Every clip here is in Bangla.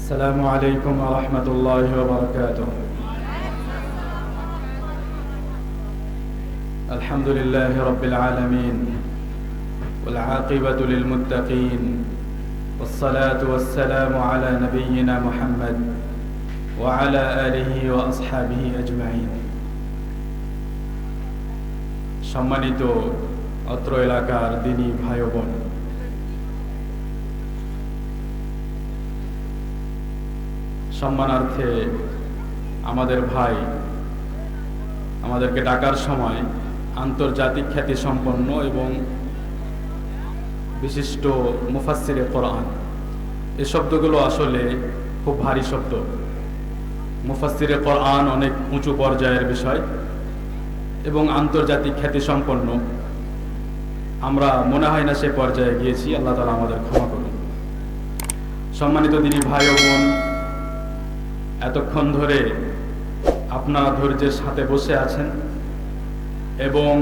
السلام عليكم ورحمة الله وبركاته. الحمد لله رب العالمين والعاقبة للمتقين والصلاة والسلام على نبينا محمد وعلى آله وأصحابه أجمعين. সম্মানিত অত্র এলাকার দিনী ভাই ও বোন, সম্মানার্থে আমাদের ভাই আমাদেরকে ডাকার সময় আন্তর্জাতিক খ্যাতি সম্পন্ন এবং বিশিষ্ট মুফাসসিরে কোরআন, এই শব্দগুলো আসলে খুব ভারী শব্দ। মুফাসসিরে কোরআন অনেক উঁচু পর্যায়ের বিষয় এবং আন্তর্জাতিক খ্যাতি সম্পন্ন। আমরা মনে হয় না সে পর্যায়ে গিয়েছি, আল্লাহ তাআলা আমাদের ক্ষমা করুন। সম্মানিত দিনী ভাই ও বোন, এতক্ষণ ধরে আপনারা ধৈর্যের সাথে বসে আছেন এবং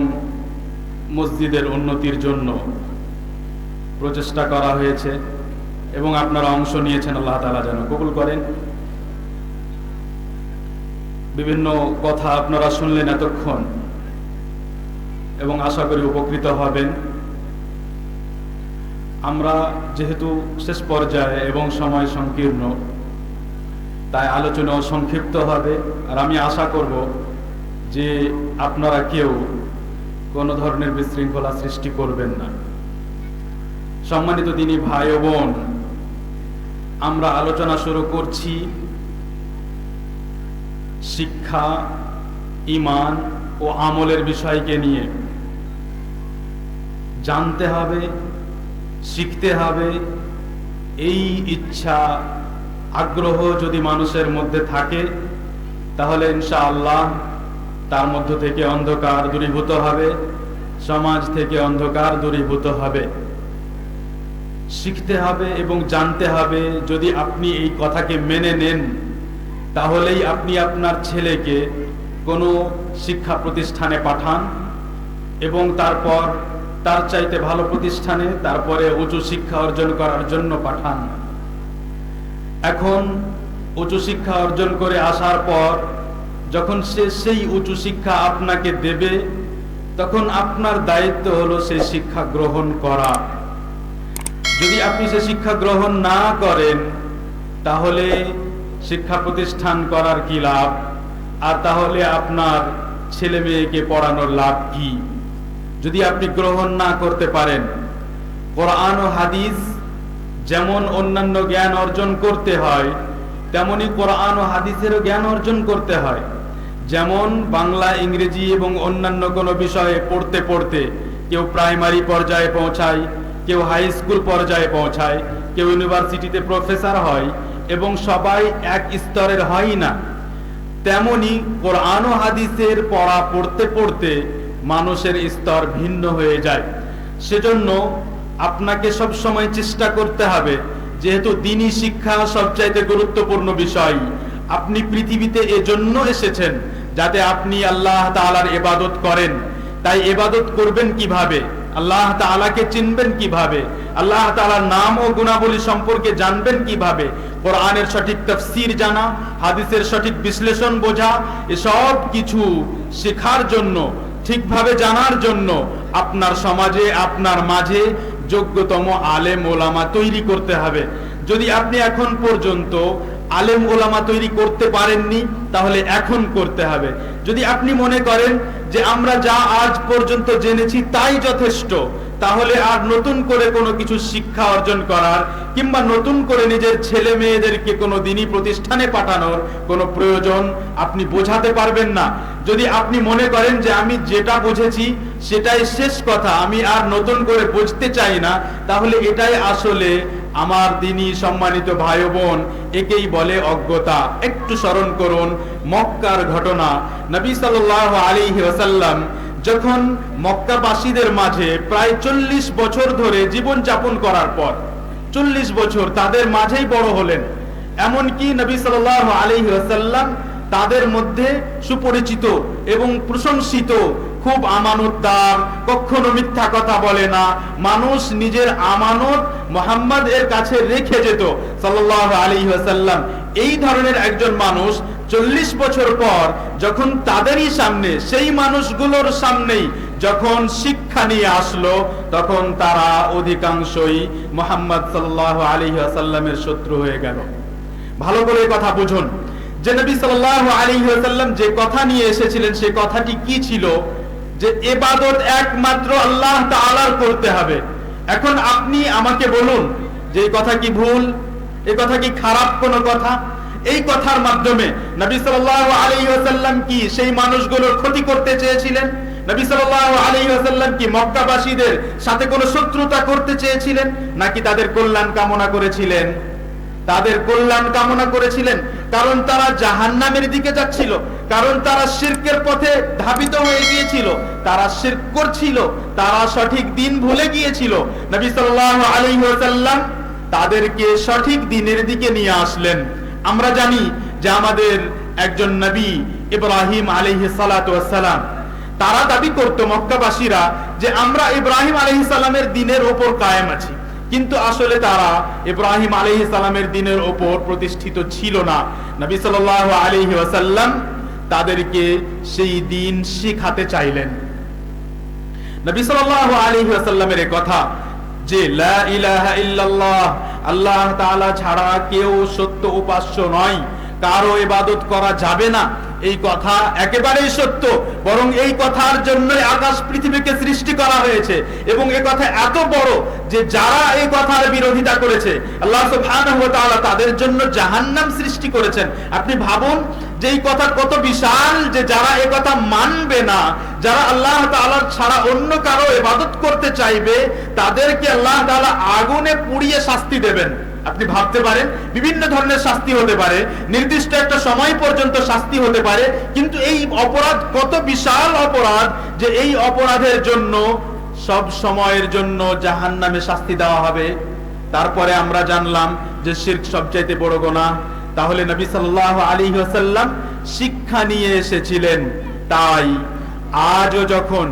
মসজিদের উন্নতির জন্য প্রচেষ্টা করা হয়েছে এবং আপনারা অংশ নিয়েছেন। আল্লাহ তাআলা যেন কবুল করেন। বিভিন্ন কথা আপনারা শুনলেন এতক্ষণ এবং আশা করি উপকৃত হবেন। আমরা যেহেতু শেষ পর্যায়ে এবং সময় সংকীর্ণ, তাই আলোচনাও সংক্ষিপ্ত হবে। আর আমি আশা করব যে আপনারা কেউ কোনো ধরনের বিশৃঙ্খলা সৃষ্টি করবেন না। সম্মানিত দিনী ভাই ও বোন, আমরা আলোচনা শুরু করছি শিক্ষা, ঈমান ও আমলের বিষয়কে নিয়ে। জানতে হবে, শিখতে হবে, এই ইচ্ছা আগ্রহ যদি মানুষের মধ্যে থাকে তাহলে ইনশাআল্লাহ তার মধ্য থেকে অন্ধকার দূরীভূত হবে, সমাজ থেকে অন্ধকার দূরীভূত হবে। শিখতে হবে এবং জানতে হবে। যদি আপনি এই কথাকে মেনে নেন তাহলেই আপনি আপনার ছেলেকে কোনো শিক্ষা প্রতিষ্ঠানে পাঠান এবং তারপর তার চাইতে ভালো প্রতিষ্ঠানে, তারপরে উঁচু শিক্ষা অর্জন করার জন্য পাঠান। এখন উঁচু শিক্ষা অর্জন করে আসার পর যখন সে সেই উঁচু শিক্ষা আপনাকে দেবে, তখন আপনার দায়িত্ব হলো সেই শিক্ষা গ্রহণ করা। যদি আপনি সে শিক্ষা গ্রহণ না করেন তাহলে শিক্ষা প্রতিষ্ঠান করার কি লাভ? আর তাহলে আপনার ছেলে মেয়েকে পড়ানোর লাভ কি? যদি আপনি গ্রহণ না করতে পারেন, কোরআন ও হাদিস যেমন অন্যান্য জ্ঞান অর্জন করতে হয় তেমনি কোরআন ও হাদিসেরও জ্ঞান অর্জন করতে হয়। যেমন বাংলা, ইংরেজি এবং অন্যান্য কোনো বিষয়ে পড়তে পড়তে কেউ প্রাইমারি পর্যায়ে পৌঁছায়, কেউ হাই স্কুল পর্যায়ে পৌঁছায়, কেউ ইউনিভার্সিটিতে প্রফেসর হয় এবং সবাই এক স্তরের হয় না। তেমনি কোরআন ও হাদিসের পড়া পড়তে পড়তে মানুষের স্তর ভিন্ন হয়ে যায়। সেজন্য আপনাকে সব সময় চেষ্টা করতে হবে, যেহেতু দ্বীনি শিক্ষা সবচাইতে গুরুত্বপূর্ণ বিষয়। আপনি পৃথিবীতে এজন্য এসেছেন যাতে আপনি আল্লাহ তাআলার ইবাদত করেন। তাই ইবাদত করবেন কিভাবে, আল্লাহ তাআলাকে চিনবেন কিভাবে, আল্লাহ তাআলার নাম ও গুণাবলী সম্পর্কে জানবেন কিভাবে, কোরআনের সঠিক তাফসীর জানা, হাদিসের সঠিক বিশ্লেষণ বোঝা, এসব কিছু শেখার জন্য, ঠিকভাবে জানার জন্য আপনার সমাজে, আপনার মাঝে যোগ্যতম আলেম ওলামা তৈরি করতে হবে। যদি আপনি এখন পর্যন্ত আলেম ওলামা তৈরি করতে পারেননি তাহলে এখন করতে হবে। যদি আপনি মনে করেন যে আমরা যা আজ পর্যন্ত জেনেছি তাই যথেষ্ট, তাহলে আর নতুন করে কোনো কিছু শিক্ষা অর্জন করার কিংবা নতুন করে নিজের ছেলে মেয়েদেরকে কোনো দ্বীনি প্রতিষ্ঠানে পাঠানোর কোনো প্রয়োজন আপনি বোঝাতে পারবেন না। যদি আপনি মনে করেন যে আমি যেটা বুঝেছি সেটাই শেষ কথা, আমি আর নতুন করে বুঝতে চাই না, তাহলে এটাই আসলে আমার দ্বীনি সম্মানিত ভাই ও বোন, একেই বলে অজ্ঞতা। একটু স্মরণ করুন মক্কার ঘটনা। নবী সাল্লাল্লাহু আলাইহি ওয়াসাল্লাম যখন মক্কাবাসীদের মাঝে প্রায় 40 বছর ধরে জীবন যাপন করার পর, 40 বছর তাদের মাঝেই বড় হলেন। এমনকি নবী সাল্লাল্লাহু আলাইহি ওয়াসাল্লাম তাদের মধ্যে সুপরিচিত এবং প্রশংসিত খুব আমানতদার, কখনো মিথ্যা কথা বলে না। মানুষ নিজের আমানত মুহাম্মদ এর কাছে রেখে যেত সাল্লাল্লাহু আলাইহি ওয়াসাল্লাম। এই ধরনের একজন মানুষ 40 বছর পর যখন তাদেরই সামনে, সেই মানুষগুলোর সামনেই যখন শিক্ষা নিয়ে আসলো, তখন তারা অধিকাংশই মুহাম্মদ সাল্লাল্লাহু আলাইহি ওয়াসাল্লামের শত্রু হয়ে গেল। ভালো করে কথা বুঝুন যে নবী সাল্লাল্লাহু আলাইহি ওয়াসাল্লাম যে কথা নিয়ে এসেছিলেন, সেই কথাটি কি ছিল? যে ইবাদত একমাত্র আল্লাহ তাআলার করতে হবে। এখন আপনি আমাকে বলুন যে এই কথা কি ভুল, এই কথা কি খারাপ কোনো কথা? এই কথার মাধ্যমে নবী সাল্লাল্লাহু আলাইহি ওয়াসাল্লাম কি সেই মানুষগুলোর ক্ষতি করতে চেয়েছিলেন? নবী সাল্লাল্লাহু আলাইহি ওয়াসাল্লাম কি মক্কাবাসীদের সাথে কোনো শত্রুতা করতে চেয়েছিলেন, নাকি তাদের কল্যাণ কামনা করেছিলেন? তাদের কল্যাণ কামনা করেছিলেন, কারণ তারা জাহান্নামের দিকে যাচ্ছিল, কারণ তারা শিরকের পথে ধাবিত হয়ে গিয়েছিল, তারা শিরক করছিল, তারা সঠিক দিন ভুলে গিয়েছিল। নবী সাল্লাল্লাহু আলাইহি ওয়াসাল্লাম তাদেরকে সঠিক দিনের দিকে নিয়ে আসলেন। আমরা জানি যে আমাদের একজন নবী ইব্রাহিম আলাইহিস সালাতু ওয়াস সালাম, তারা দাবি করত মক্কাবাসীরা যে আমরা ইব্রাহিম আলাইহিস সালামের দিনের উপর কায়েম আছি, কিন্তু আসলে তারা ইব্রাহিম আলাইহিস সালামের দিনের উপর প্রতিষ্ঠিত ছিল না। নবী সাল্লাল্লাহু আলাইহি ওয়াসাল্লাম তাদেরকে সেই দিন শিখাতে চাইলেন। নবী সাল্লাল্লাহু আলাইহি ওয়াসাল্লামের এই কথা যে লা ইলাহা ইল্লাল্লাহ, আল্লাহ তাআলা ছাড়া কেউ সত্য উপাস্য নয়, কারো ইবাদত করা যাবে না, এই কথা একেবারেই সত্য। বরং এই কথার জন্যই আকাশ পৃথিবীকে সৃষ্টি করা হয়েছে, এবং এই কথা এত বড় যে যারা এই কথার বিরোধিতা করেছে আল্লাহ সুবহানাহু ওয়া তাআলা তাদের জন্য জাহান্নাম সৃষ্টি করেছেন। আপনি ভাবুন যে এই কথা কত বিশাল, যে যারা এই কথা মানবে না, যারা আল্লাহ তাআলার ছাড়া অন্য কারো ইবাদত করতে চাইবে, তাদেরকে আল্লাহ তাআলা আগুনে পুড়িয়ে শাস্তি দেবেন। আপনি ভাবতে পারেন বিভিন্ন ধরনের শাস্তি হতে পারে, নির্দিষ্ট একটা সময় পর্যন্ত শাস্তি হতে পারে, কিন্তু এই অপরাধ কত বিশাল অপরাধ যে এই অপরাধের জন্য সব সময়ের জন্য জাহান্নামে শাস্তি দেওয়া হবে। তারপরে আমরা জানলাম যে শিরক সবচাইতে বড় গুনাহ। তাহলে নবী সাল্লাল্লাহু আলাইহি ওয়াসাল্লাম শিক্ষা নিয়ে এসেছিলেন। তাই আজও যখন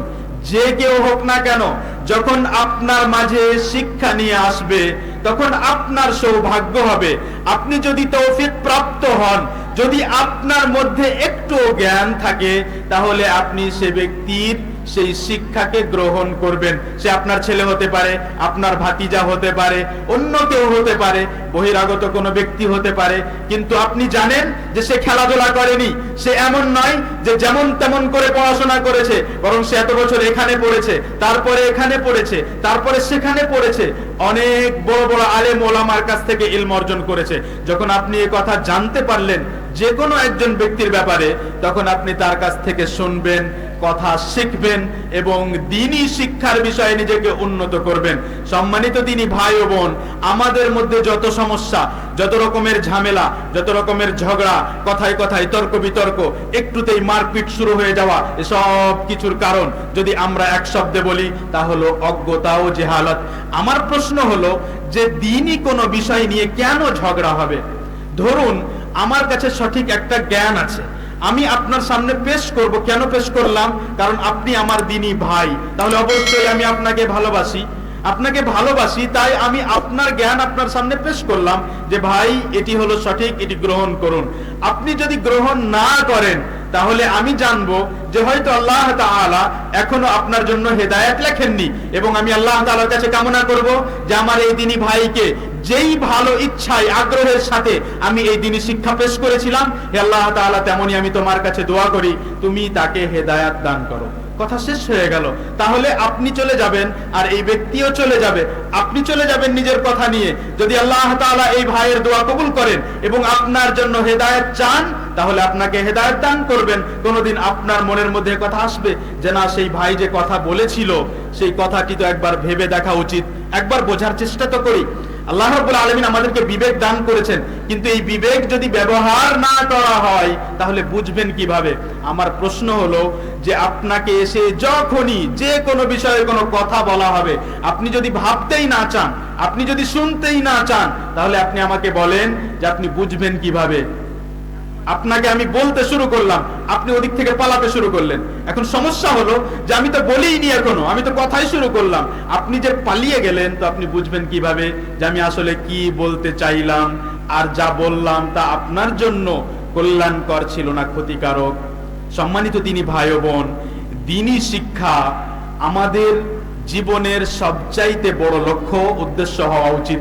যে কেউ হোক না কেন, যখন আপনার মাঝে শিক্ষা নিয়ে আসবে, তখন আপনার সৌভাগ্য হবে। আপনি যদি তৌফিক প্রাপ্ত হন, যদি আপনার মধ্যে একটু জ্ঞান থাকে, তাহলে আপনি সে ব্যক্তির সেই শিক্ষাকে গ্রহণ করবেন। সে আপনার ছেলে হতে পারে, আপনার ভাতিজা হতে পারে, অন্য কেউ হতে পারে, বহিরাগত কোনো ব্যক্তি হতে পারে, কিন্তু আপনি জানেন যে সে খেলাধুলা করেনি, সে এমন নয় যে যেমন তেমন করে পড়াশোনা করেছে, বরং সে এত বছর এখানে পড়েছে, তারপরে এখানে পড়েছে, তারপরে সেখানে পড়েছে, অনেক বড় বড় আলেম ওলামার কাছ থেকে ইলম অর্জন করেছে। যখন আপনি এই কথা জানতে পারলেন যে কোনো একজন ব্যক্তির ব্যাপারে, তখন আপনি তার কাছ থেকে শুনবেন, কথা শিখবেন এবং দ্বীনি শিক্ষার বিষয়ে নিজেকে উন্নত করবেন। সম্মানিত দ্বীনি ভাই ও বোন, আমাদের মধ্যে যত সমস্যা, যত রকমের ঝামেলা, যত রকমের ঝগড়া, কথায় কথায় তর্ক বিতর্ক, একটুতেই মারপিট শুরু হয়ে যাওয়া, এসব কিছুর কারণ যদি আমরা এক শব্দে বলি তা হলো অজ্ঞতা ও জেহালত। আমার প্রশ্ন হলো যে দ্বীনি কোনো বিষয় নিয়ে কেন ঝগড়া হবে? ধরুন আমার কাছে সঠিক একটা জ্ঞান আছে, আমি আপনার সামনে পেশ করব। কেন পেশ করলাম? কারণ আপনি আমার দ্বীনি ভাই, তাহলে অবশ্যই আমি আপনাকে ভালোবাসি। আপনাকে ভালোবাসি, তাই আমি আপনার জ্ঞান আপনার সামনে পেশ করলাম যে ভাই এটি হলো সঠিক, এটি গ্রহণ করুন। আপনি যদি গ্রহণ না করেন, তাহলে আমি জানবো যে হয়তো আল্লাহ তাআলা এখনো আপনার জন্য হেদায়েত লেখেননি, এবং আমি আল্লাহ তাআলার কাছে কামনা করব যে আমার এই দ্বীনি ভাইকে যেই ভালো ইচ্ছায় আগ্রহের সাথে আমি এই দ্বীনি শিক্ষা পেশ করেছিলাম, হে আল্লাহ তাআলা, তেমনি আমি তোমার কাছে দোয়া করি তুমি তাকে হেদায়েত দান করো। কথা শেষ হয়ে গেল। তাহলে আপনি চলে যাবেন আর এই ব্যক্তিও চলে যাবে। আপনি চলে যাবেন নিজের কথা নিয়ে। যদি আল্লাহ তাআলা এই ভাইয়ের দোয়া কবুল করেন এবং আপনার জন্য হেদায়েত চান, তাহলে আপনাকে হেদায়েত দান করবেন। কোনদিন আপনার মনের মধ্যে কথা আসবে যে না, সেই ভাই যে কথা বলেছিল সেই কথাটি তো একবার ভেবে দেখা উচিত, একবার বোঝার চেষ্টা তো করি। আল্লাহ রাব্বুল আলামিন আমাদেরকে বিবেক দান করেছেন, কিন্তু এই বিবেক যদি ব্যবহার না করা হয় তাহলে বুঝবেন কিভাবে? আমার প্রশ্ন হলো যে আপনাকে এসে যখনই যে কোনো বিষয়ে কোনো কথা বলা হবে, আপনি যদি ভাবতেই না চান, আপনি যদি শুনতেই না চান, তাহলে আপনি আমাকে বলেন যে আপনি বুঝবেন কিভাবে? আপনাকে আমি বলতে শুরু করলাম, আপনি ওদিক থেকে পালাতে শুরু করলেন। এখন সমস্যা হলো যে আমি তো বলিনি এখনো, আমি তো কথাই শুরু করলাম, আপনি যে পালিয়ে গেলেন, তো আপনি বুঝবেন কিভাবে যে আমি আসলে কি বলতে চাইলাম, আর যা বললাম তা আপনার জন্য কল্যাণকর ছিল না ক্ষতিকারক। সম্মানিত দিনী ভাই ও বোন, দিনী শিক্ষা আমাদের জীবনের সবচাইতে বড় লক্ষ্য উদ্দেশ্য হওয়া উচিত।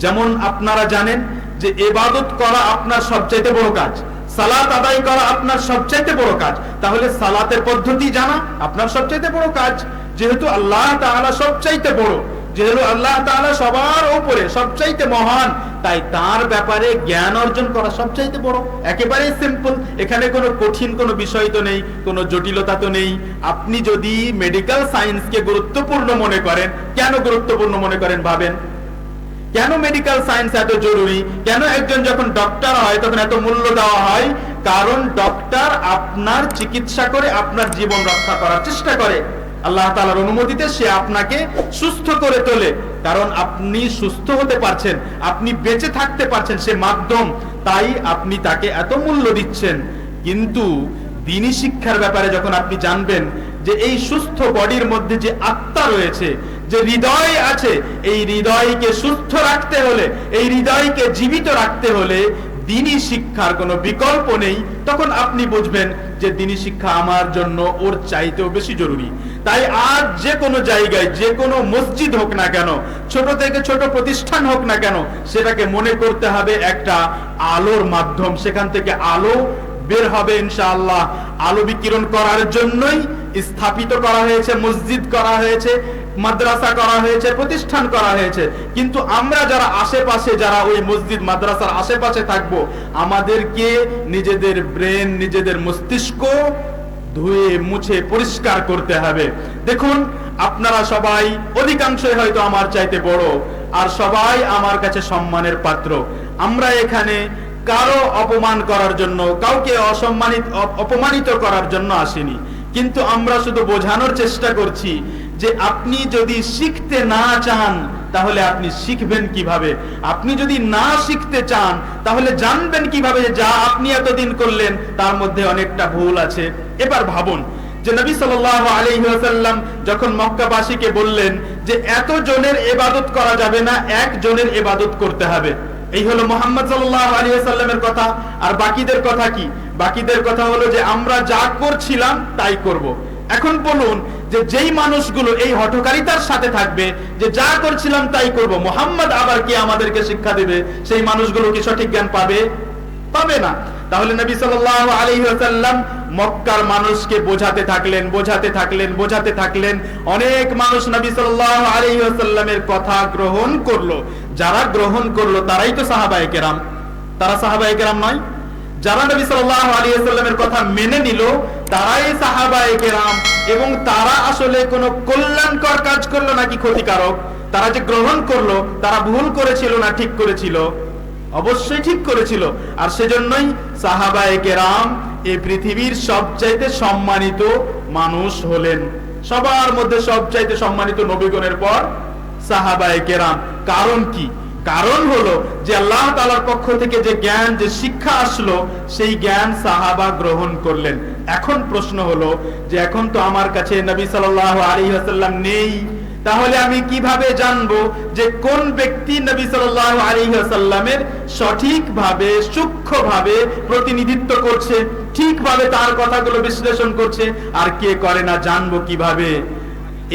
যেমন আপনারা জানেন যে ইবাদত করা আপনার সবচাইতে বড় কাজ, সালাত আদায় করা আপনার সবচাইতে বড় কাজ, তাহলে সালাতের পদ্ধতি জানা আপনার সবচাইতে বড় কাজ। যেহেতু আল্লাহ তাআলা সবচাইতে বড়, যেহেতু আল্লাহ তাআলা সবার উপরে সবচাইতে মহান, তাই তার ব্যাপারে জ্ঞান অর্জন করা সবচাইতে বড়। একেবারে সিম্পল, এখানে কোনো কঠিন কোনো বিষয় তো নেই, কোনো জটিলতা তো নেই। আপনি যদি মেডিকেল সায়েন্সকে গুরুত্বপূর্ণ মনে করেন, কেন গুরুত্বপূর্ণ মনে করেন ভাবেন? কেন মেডিকেল সায়েন্স এত জরুরি? কেন একজন যখন ডক্টর হয় তখন এত মূল্য দেওয়া হয়? কারণ ডক্টর আপনার চিকিৎসা করে আপনার জীবন রক্ষা করার চেষ্টা করে। আল্লাহ তাআলার অনুমতিতে সে আপনাকে সুস্থ করে তোলে, কারণ আপনি সুস্থ হতে পারছেন, আপনি বেঁচে থাকতে পারছেন, সে মাধ্যম, তাই আপনি তাকে এত মূল্য দিচ্ছেন। কিন্তু দ্বীনি শিক্ষার ব্যাপারে যখন আপনি জানবেন যে এই সুস্থ বডির মধ্যে যে আত্মা রয়েছে, যে হৃদয় আছে, এই হৃদয়কে সুস্থ রাখতে হলে, এই হৃদয়কে জীবিত রাখতে হলে দ্বীনি শিক্ষার কোনো বিকল্প নেই, তখন আপনি বুঝবেন যে দ্বীনি শিক্ষা আমার জন্য ওর চাইতেও বেশি জরুরি। তাই আজ যে কোনো জায়গায়, যে কোনো মসজিদ হোক না কেন, ছোট থেকে ছোট প্রতিষ্ঠান হোক না কেন, সেটাকে মনে করতে হবে একটা আলোর মাধ্যম, সেখান থেকে আলো বের হবে ইনশাআল্লাহ। আলো বিকিরণ করার জন্যই স্থাপিত করা হয়েছে, মসজিদ করা হয়েছে, মাদ্রাসা করা হয়েছে, প্রতিষ্ঠান করা হয়েছে। কিন্তু আমরা যারা আশেপাশে, যারা ওই মসজিদ মাদ্রাসার আশেপাশে থাকবো, আমাদেরকে নিজেদের ব্রেন, নিজেদের মস্তিষ্ক ধুয়ে মুছে পরিষ্কার করতে হবে। দেখুন, আপনারা সবাই অধিকাংশই হয়তো আমার চাইতে বড়, আর সবাই আমার কাছে সম্মানের পাত্র। আমরা এখানে কারো অপমান করার জন্য, কাউকে অপমানিত করার জন্য আসিনি, কিন্তু আমরা শুধু বোঝানোর চেষ্টা করছি যে আপনি যদি শিখতে না চান তাহলে আপনি শিখবেন কিভাবে? আপনি যদি না শিখতে চান তাহলে জানবেন কিভাবে যা আপনি এতদিন করলেন তার মধ্যে অনেকটা ভুল আছে। এবার ভাবুন যে নবী সাল্লাল্লাহু আলাইহি ওয়াসাল্লাম যখন মক্কাবাসীকে বললেন যে এত জনের ইবাদত করা যাবে না, একজনের ইবাদত করতে হবে, এই হলো মুহাম্মদ সাল্লাল্লাহু আলাইহি ওয়াসাল্লামের কথা। আর বাকিদের কথা কি? বাকিদের কথা হলো যে আমরা যা করছিলাম তাই করব। এখন বলুন যে যেই মানুষগুলো এই হঠকারিতার সাথে থাকবে যে যা করছিলাম তাই করব, মুহাম্মদ আবার কি আমাদেরকে শিক্ষা দেবে? সেই মানুষগুলো কি সঠিক জ্ঞান পাবে? পাবে না। তাহলে নবী সাল্লাল্লাহু আলাইহি ওয়াসাল্লাম মক্কার মানুষকে বোঝাতে থাকলেন, বোঝাতে থাকলেন, বোঝাতে থাকলেন। অনেক মানুষ নবী সাল্লাল্লাহু আলাইহি ওয়াসাল্লামের কথা গ্রহণ করলো। যারা গ্রহণ করলো তারাই তো সাহাবায়ে কেরাম। তারা সাহাবায়ে কেরাম নয়? যারা নবী সাল্লাল্লাহু আলাইহি ওয়াসাল্লামের কথা মেনে নিল তারাই সাহাবায়ে কেরাম। এবং তারা আসলে কোনো কল্যাণকর কাজ করলো নাকি ক্ষতিকারক? তারা যে গ্রহণ করলো, তারা ভুল করেছিল না ঠিক করেছিল? অবশ্যই ঠিক করেছিল। আর সেজন্যই সাহাবায়ে কেরাম এই পৃথিবীর সবচাইতে সম্মানিত মানুষ হলেন। সবার মধ্যে সবচাইতে সম্মানিত নবীগণের পর সাহাবায়ে কেরাম। কারণ কি? কারণ হলো যে আল্লাহ তাআলার পক্ষ থেকে যে জ্ঞান, যে শিক্ষা আসলো, সেই জ্ঞান সাহাবা গ্রহণ করলেন। এখন প্রশ্ন হলো যে এখন তো আমার কাছে নবী সাল্লাল্লাহু আলাইহি ওয়াসাল্লাম নেই, তাহলে আমি কিভাবে জানবো যে কোন ব্যক্তি নবী সাল্লাল্লাহু আলাইহি ওয়াসাল্লামের সঠিকভাবে, সূক্ষ্মভাবে প্রতিনিধিত্ব করছে, ঠিকভাবে তার কথাগুলো বিশ্লেষণ করছে, আর কে করে না, জানবো কিভাবে?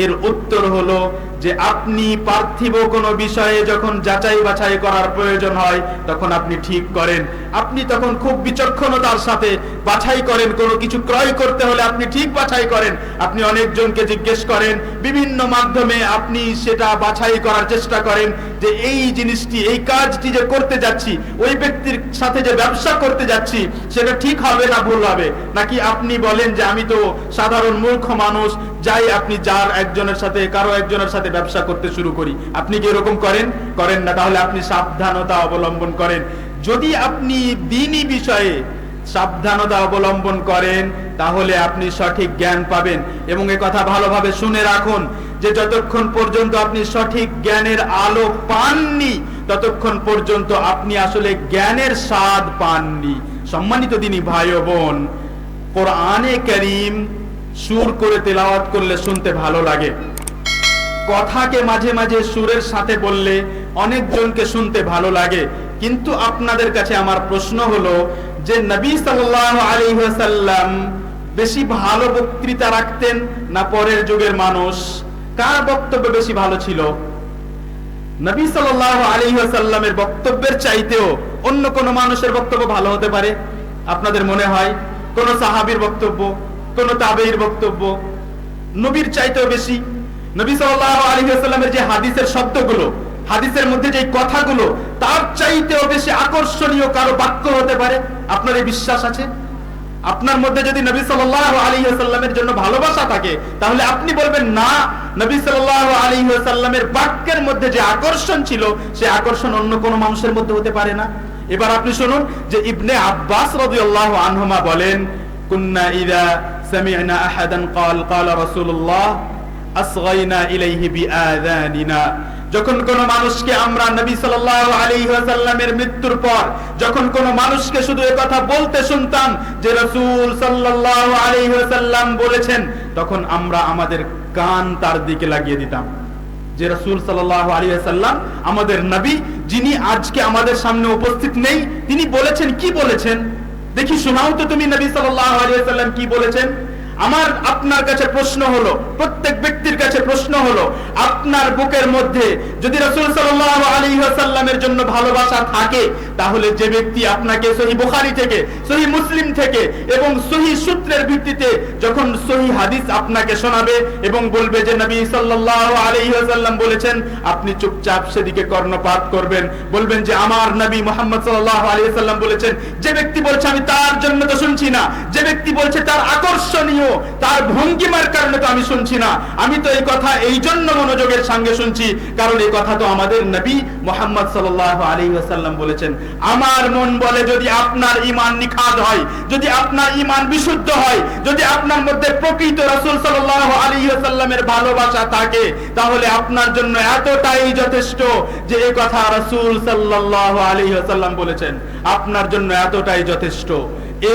এর উত্তর হলো যে আপনি পার্থিব কোনো বিষয়ে যখন যাচাই বাছাই করার প্রয়োজন হয় তখন আপনি ঠিক করেন। আপনি তখন খুব বিচক্ষণতার সাথে বাছাই করেন। কোনো কিছু ক্রয় করতে হলে আপনি ঠিক বাছাই করেন। আপনি অনেকজনকে জিজ্ঞেস করেন, বিভিন্ন মাধ্যমে আপনি সেটা বাছাই করার চেষ্টা করেন যে এই জিনিসটি, এই কাজটি যে করতে যাচ্ছি, ওই ব্যক্তির সাথে যে ব্যবসা করতে যাচ্ছি, সেটা ঠিক হবে না ভুল হবে। নাকি আপনি বলেন যে আমি তো সাধারণ মূর্খ মানুষ, যাই আপনি যার একজনের সাথে, কারো একজনের সাথে ব্যবসা করতে শুরু করি। আপনি কি এরকম করেন? করেন না। তাহলে আপনি সাবধানতা অবলম্বন করেন। যদি আপনি দ্বীনি বিষয়ে সাবধানতা অবলম্বন করেন তাহলে আপনি সঠিক জ্ঞান পাবেন। এবং এই কথা ভালোভাবে শুনে রাখুন যে যতক্ষণ পর্যন্ত আপনি সঠিক জ্ঞানের আলো পাননি ততক্ষণ পর্যন্ত আপনি আসলে জ্ঞানের স্বাদ পাননি। সম্মানিত দিনী ভাই ও বোন, কোরআনে কারীম সুর করে তেলাওয়াত করলে শুনতে ভালো লাগে, কথাকে মাঝে মাঝে সুরের সাথে বললে অনেকজনকে শুনতে ভালো লাগে। কিন্তু আপনাদের কাছে আমার প্রশ্ন হলো যে নবী সাল্লাল্লাহু আলাইহি ওয়াসাল্লাম বেশি ভালো বক্তৃতা রাখতেন না পরের যুগের মানুষ? কার বক্তব্য বেশি ভালো ছিল? নবী সাল্লাল্লাহু আলাইহি ওয়াসাল্লামের বক্তব্যের চাইতেও অন্য কোন মানুষের বক্তব্য ভালো হতে পারে? আপনাদের মনে হয় কোন সাহাবীর বক্তব্য, কোন তাবেঈর বক্তব্য নবীর চাইতেও বেশি? নবী সাল্লাল্লাহু আলাইহি ওয়াসাল্লামের যে হাদিসের শব্দগুলো, হাদিসের মধ্যে যে কথাগুলো, তার চাইতেও বেশি আকর্ষণীয় কারো বাক্য হতে পারে? আপনার এই বিশ্বাস আছে? আপনার মধ্যে যদি নবী সাল্লাল্লাহু আলাইহি ওয়াসাল্লামের জন্য ভালোবাসা থাকে, তাহলে আপনি বলবেন না, নবী সাল্লাল্লাহু আলাইহি ওয়াসাল্লামের বাক্যের মধ্যে যে আকর্ষণ ছিল, সে আকর্ষণ অন্য কোন মানুষের মধ্যে হতে পারে না। এবার আপনি শুনুন যে ইবনে আব্বাস রাদিয়াল্লাহু আনহুমা বলেন, কুন্না ইযা সামি'না আহাদান ক্বালা রাসূলুল্লাহ আসগাইনা ইলাইহি বিআযানিনা। যখন কোন মানুষকে আমরা নবী সাল্লাল্লাহু আলাইহি ওয়াসাল্লামের মৃত্যুর পর যখন কোন মানুষকে শুধু এই কথা বলতে শুনতাম যে রাসূল সাল্লাল্লাহু আলাইহি ওয়াসাল্লাম বলেছেন, তখন আমরা আমাদের কান তার দিকে লাগিয়ে দিতাম। যে রাসূল সাল্লাল্লাহু আলাইহি ওয়াসাল্লাম আমাদের নবী, যিনি আজকে আমাদের সামনে উপস্থিত নেই, তিনি বলেছেন, কি বলেছেন দেখি, শোনাও তো তুমি নবী সাল্লাল্লাহু আলাইহি ওয়াসাল্লাম কি বলেছেন। আমার আপনার কাছে প্রশ্ন হলো, প্রত্যেক ব্যক্তির কাছে প্রশ্ন হলো, আপনার বুকের মধ্যে যদি রাসূল সাল্লাল্লাহু আলাইহি ওয়াসাল্লামের জন্য ভালোবাসা থাকে, তাহলে যে ব্যক্তি আপনাকে সহিহ বুখারী থেকে, সহিহ মুসলিম থেকে এবং সহিহ সূত্রের ভিত্তিতে যখন সহিহ হাদিস আপনাকে শোনাবে এবং বলবে যে নবী সাল্লাল্লাহু আলাইহি ওয়াসাল্লাম বলেছেন, আপনি চুপচাপ সেদিকে কর্ণপাত করবেন, বলবেন যে আমার নবী মুহাম্মদ সাল্লাল্লাহু আলাইহি ওয়াসাল্লাম বলেছেন। যে ব্যক্তি বলছে আমি তার জন্য তো শুনছি না, যে ব্যক্তি বলছে তার আকর্ষণীয়, তার ভঙ্গিমার কারণে তো আমি শুনছি না, আমি তো এই কথা এই জন্য মনোযোগের সঙ্গে শুনছি কারণ এই কথা তো আমাদের নবী মুহাম্মদ সাল্লাল্লাহু আলাইহি ওয়াসাল্লাম বলেছেন। আমার মন বলে যদি আপনার ঈমান নিখাত হয়, যদি আপনার ঈমান বিশুদ্ধ হয়, যদি আপনার মধ্যে প্রকৃত রাসূল সাল্লাল্লাহু আলাইহি ওয়াসাল্লামের ভালোবাসা থাকে, তাহলে আপনার জন্য এতটাই যথেষ্ট যে এই কথা রাসূল সাল্লাল্লাহু আলাইহি ওয়াসাল্লাম বলেছেন, আপনার জন্য এতটাই যথেষ্ট।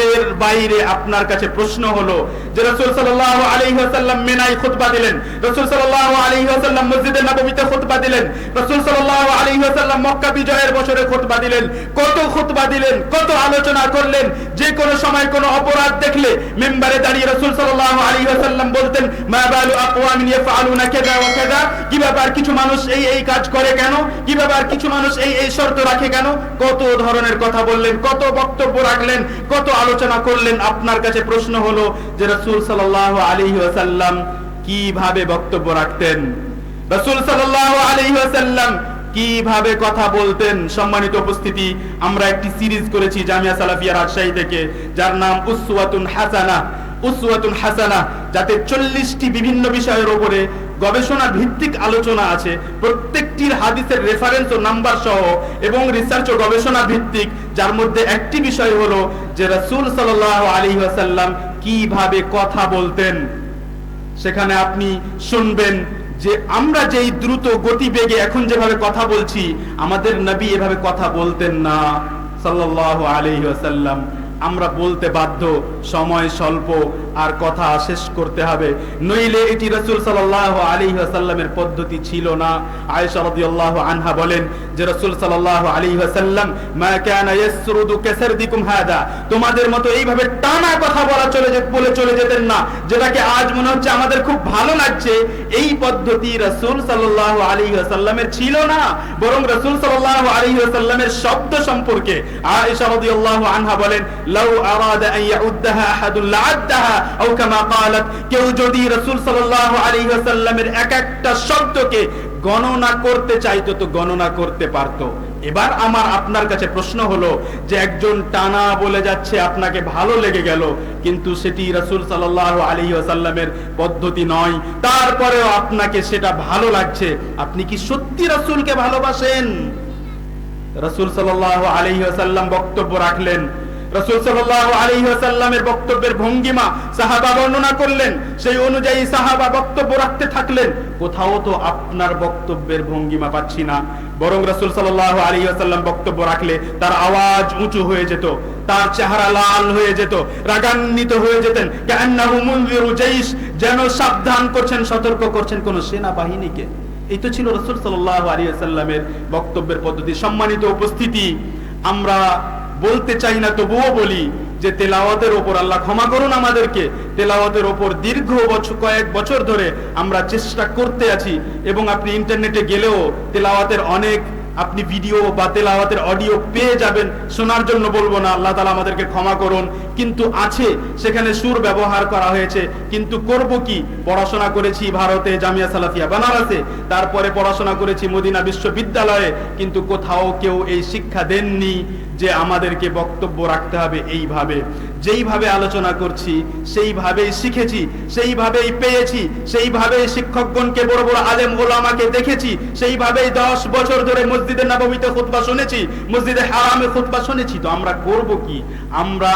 এর বাইরে আপনার কাছে প্রশ্ন হলো যে রাসূল সাল্লাল্লাহু আলাইহি ওয়াসাল্লাম মিনায় খুতবা দিলেন, রাসূল সাল্লাল্লাহু আলাইহি ওয়াসাল্লাম মসজিদে নববীতে খুতবা দিলেন, রাসূল সাল্লাল্লাহু আলাইহি ওয়াসাল্লাম মক্কা বিজয়ের বছরে খুতবা দিলেন, কত খুতবা দিলেন, কত আলোচনা করলেন। যে কোনো সময় কোনো অপরাধ দেখলে মিম্বারে দাঁড়িয়ে রাসূল সাল্লাল্লাহু আলাইহি ওয়াসাল্লাম বলতেন, মা বালু আকওয়ামিন ইয়াফআলুনা কাযা ওয়া কাযা, কি ব্যাপার কিছু মানুষ এই এই কাজ করে কেন, কি ব্যাপার কিছু মানুষ এই এই শর্ত রাখে কেন, কত ধরনের কথা বললেন, কত বক্তব্য রাখলেন, কত আলোচনা করলেন। আপনার কাছে প্রশ্ন হলো যে রাসূল সাল্লাল্লাহু আলাইহি ওয়াসাল্লাম কিভাবে বক্তব্য রাখতেন, রাসূল সাল্লাল্লাহু আলাইহি ওয়াসাল্লাম কিভাবে কথা বলতেন। সম্মানিত উপস্থিতি, আমরা একটি সিরিজ করেছি জামিয়া সালাফিয়া রাজশাহী থেকে, যার নাম উসওয়াতুন হাসানাহ, উসওয়াতুন হাসানাহ, যাতে 40টি বিভিন্ন বিষয়ের উপরে গবেষণা ভিত্তিক আলোচনা আছে, প্রত্যেকটির হাদিসের রেফারেন্স ও নাম্বার সহ এবং রিসার্চ ও গবেষণা ভিত্তিক, যার মধ্যে একটি বিষয় হলো যে রাসূল সাল্লাল্লাহু আলাইহি ওয়াসাল্লাম কিভাবে কথা বলতেন। সেখানে আপনি শুনবেন যে আমরা যেই দ্রুত গতিবেগে এখন যেভাবে কথা বলছি, আমাদের নবী এভাবে কথা বলতেন না সাল্লাল্লাহু আলাইহি ওয়াসাল্লাম। আমরা বলতে বাধ্য, সময় স্বল্প আর কথা শেষ করতে হবে, নইলে এটি রাসূল সাল্লাল্লাহু আলাইহি ওয়াসাল্লামের পদ্ধতি ছিল না। আয়েশা রাদিয়াল্লাহু আনহা বলেন যে রাসূল সাল্লাল্লাহু আলাইহি ওয়াসাল্লাম মা কানা ইয়াসরুদু কাসারদিকুম হাদা, তোমাদের মতো এইভাবে টানা কথা বলে চলে যেতেন না, যেটাকে আজ মনে হচ্ছে আমাদের খুব ভালো লাগছে। এই পদ্ধতি রাসূল সাল্লাল্লাহু আলাইহি ওয়াসাল্লামের ছিল না, বরং রাসূল সাল্লাল্লাহু আলাইহি ওয়াসাল্লামের শব্দ সম্পর্কে আয়েশা রাদিয়াল্লাহু আনহা বলেন, লাউ আরাদা আন ইয়াউদ্দাহা আহাদুন লাআদ্দাহা আও কামা ক্বালাত, কেউ যদি রাসূল সাল্লাল্লাহু আলাইহি ওয়াসাল্লামের এক একটা শব্দকে গণনা করতে চাইতো তো গণনা করতে পারতো। এবার আমার আপনার কাছে প্রশ্ন হলো যে একজন টানা বলে যাচ্ছে, আপনাকে ভালো লেগে গেল, কিন্তু সেটি রাসূল সাল্লাল্লাহু আলাইহি ওয়াসাল্লামের পদ্ধতি নয়, তারপরেও আপনাকে সেটা ভালো লাগছে। আপনি কি সত্যি রাসূলকে ভালোবাসেন? রাসূল সাল্লাল্লাহু আলাইহি ওয়াসাল্লাম বক্তব্য রাখলেন, রাসূল সাল্লাল্লাহু আলাইহি ওয়াসাল্লামের বক্তব্যের ভঙ্গিমা সাহাবা বর্ণনা করলেন, সেই অনুযায়ী সাহাবা বক্তব্য রাখতে থাকলেন। কোথাও তো আপনার বক্তব্যের ভঙ্গিমা পাচ্ছি না, বরং রাসূল সাল্লাল্লাহু আলাইহি ওয়াসাল্লাম বক্তব্য রাখলে তার আওয়াজ উঁচু হয়ে যেত, তার চেহারা লাল হয়ে যেত, রাগান্বিত হয়ে যেতেন। কান্নাহু মুনযিরু জাইশ, যেন সাবধান করছেন, সতর্ক করছেন কোন সেনাবাহিনীকে। এই তো ছিল রাসূল সাল্লাল্লাহু আলাইহি ওয়াসাল্লামের বক্তব্যের পদ্ধতি। সম্মানিত উপস্থিতি, আমরা বলতে চাই না তবুও বলি যে তেলাওয়াতের ওপর, আল্লাহ ক্ষমা করুন আমাদেরকে, তেলাওয়াতের ওপর দীর্ঘ কয়েক বছর ধরে আমরা চেষ্টা করতে আছি। এবং আপনি ইন্টারনেটে গেলেও তেলাওয়াতের অনেক আপনি ভিডিও বা তেলাওয়াতের অডিও পেয়ে যাবেন, শোনার জন্য বলবো না, আল্লাহ তাআলা আমাদেরকে ক্ষমা করুন। কিন্তু আছে, সেখানে সুর ব্যবহার করা হয়েছে, কিন্তু করব কি? পড়াশোনা করেছি ভারতে জামিয়া সালাফিয়া বেনারসে, তারপরে পড়াশোনা করেছি মদিনা বিশ্ববিদ্যালয়ে, কিন্তু কোথাও কেউ এই শিক্ষা দেননি যে আমাদেরকে বক্তব্য রাখতে হবে এইভাবে। যেইভাবে আলোচনা করছি সেইভাবেই শিখেছি, সেইভাবেই পেয়েছি, সেইভাবেই শিক্ষকগণকে, বড় বড় আলেম ওলামাকে দেখেছি, সেইভাবেই 10 বছর ধরে মসজিদে নববীতে খুতবা শুনেছি, মসজিদে হারামে খুতবা শুনেছি। তো আমরা করব কি? আমরা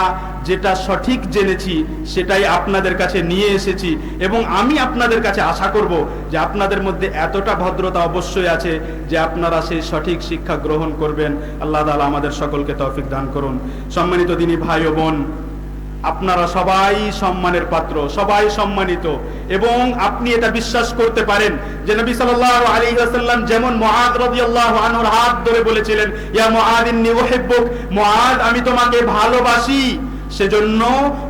যেটা সঠিক জেনেছি সেটাই আপনাদের কাছে নিয়ে এসেছি, এবং আমি আপনাদের কাছে আশা করব যে আপনাদের মধ্যে এতটা ভদ্রতা অবশ্যই আছে যে আপনারা সেই সঠিক শিক্ষা গ্রহণ করবেন। আল্লাহ তাআলা আমাদের সকলকে তৌফিক দান করুন। সম্মানিত দিনী ভাই ও বোন, আপনারা সবাই সম্মানের পাত্র, সবাই সম্মানিত, এবং আপনি এটা বিশ্বাস করতে পারেন যে নবী সাল্লাল্লাহু আলাইহি ওয়াসাল্লাম যেমন মুআদ রাদিয়াল্লাহু আনহুর হাত ধরে বলেছিলেন, ইয়া মুআদ ইন্নী উহিব্বুক, মুআদ আমি তোমাকে ভালোবাসি, সেজন্য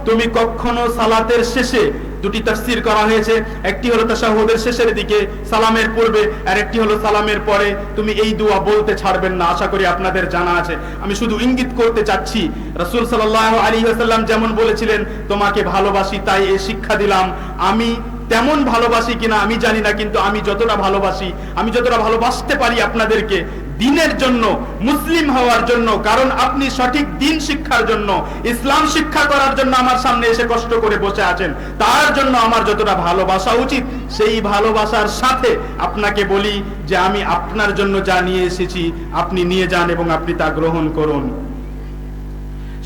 তুমি কখনো সালাতের শেষে, দুটি তাফসীর করা হয়েছে, একটি হলো তাশাহুদের শেষের দিকে সালামের পূর্বে, আর একটি হলো সালামের পরে, তুমি এই দোয়া বলতে ছাড়বেন না। আশা করি আপনাদের জানা আছে। আমি শুধু ইঙ্গিত করতে চাচ্ছি, রাসূল সাল্লাল্লাহু আলাইহি ওয়াসাল্লাম যেমন বলেছিলেন তোমাকে ভালোবাসি, তাই এই শিক্ষা দিলাম। আমি তেমন ভালোবাসি কিনা আমি জানি না, কিন্তু আমি যতটা ভালোবাসি, আমি যতটা ভালোবাসতে পারি আপনাদেরকে দ্বীনের জন্য, মুসলিম হওয়ার জন্য, কারণ আপনি সঠিক দ্বীন শিক্ষার জন্য, ইসলাম শিক্ষা করার জন্য আমার সামনে এসে কষ্ট করে বসে আছেন, তার জন্য আমার যতটা ভালোবাসা উচিত, সেই ভালোবাসার সাথে আপনাকে বলি যে আমি আপনার জন্য যা নিয়ে এসেছি আপনি নিয়ে যান এবং আপনি তা গ্রহণ করুন।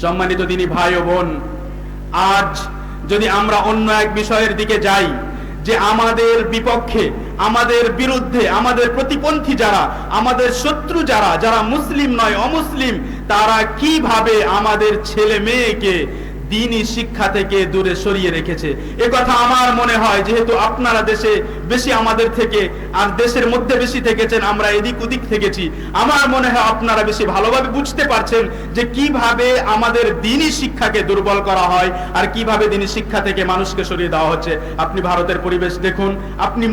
সম্মানিত দিনী ভাই ও বোন, আজ যদি আমরা অন্য এক বিষয়ের দিকে যাই, যে আমাদের বিপক্ষে, আমাদের বিরুদ্ধে, আমাদের প্রতিপন্থী যারা, আমাদের শত্রু যারা, যারা মুসলিম নয় অমুসলিম, তারা কিভাবে আমাদের ছেলে মেয়েকে দ্বীনি শিক্ষা থেকে দূরে সরিয়ে রেখেছে। এ কথা আমার মনে হয়, যেহেতু আপনারা দেশে বেশি আমাদের থেকে, আর দেশের মধ্যে বেশি থেকেছেন, আমরা এদিক ওদিক থেকেছি, আমার মনে হয় আপনারা বেশি ভালোভাবে বুঝতে পারছেন যে কিভাবে আমাদের দ্বীনি শিক্ষাকে দুর্বল করা হয় আর কিভাবে দ্বীনি শিক্ষা থেকে মানুষকে সরিয়ে দেওয়া হচ্ছে। আপনি ভারতের পরিবেশ দেখুন, আপনি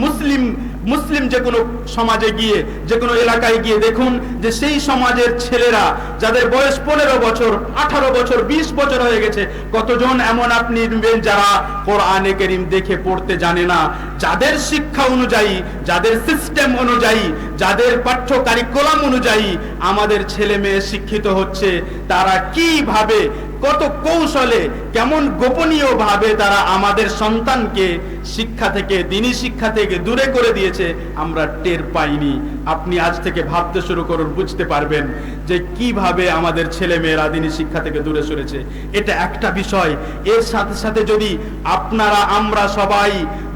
মুসলিম যে কোনো সমাজে গিয়ে, যে কোনো এলাকায় গিয়ে দেখুন যে সেই সমাজের ছেলেরা যাদের বয়স 15 বছর, 18 বছর, 20 বছর হয়ে গেছে, কতজন এমন আপনি নেবেন যারা কোরআনে কারীম দেখে পড়তে জানে না, যাদের শিক্ষা অনুযায়ী, যাদের সিস্টেম অনুযায়ী, যাদের পাঠ্য কারিকুলাম অনুযায়ী আমাদের ছেলে মেয়ে শিক্ষিত হচ্ছে, তারা কিভাবে, কত কৌশলে, কেমন গোপনীয় ভাবে তারা আমাদের সন্তানকে শিক্ষা থেকে, দ্বীনি শিক্ষা থেকে দূরে করে দিয়েছে, আমরা টের পাইনি। আপনি আজ থেকে ভাবতে শুরু করুন, বুঝতে পারবেন যে কিভাবে আমাদের ছেলে মেয়েরা দ্বীনি শিক্ষা থেকে দূরে সরেছে। এটা একটা বিষয়। এর সাথে সাথে যদি আপনারা, আমরা সবাই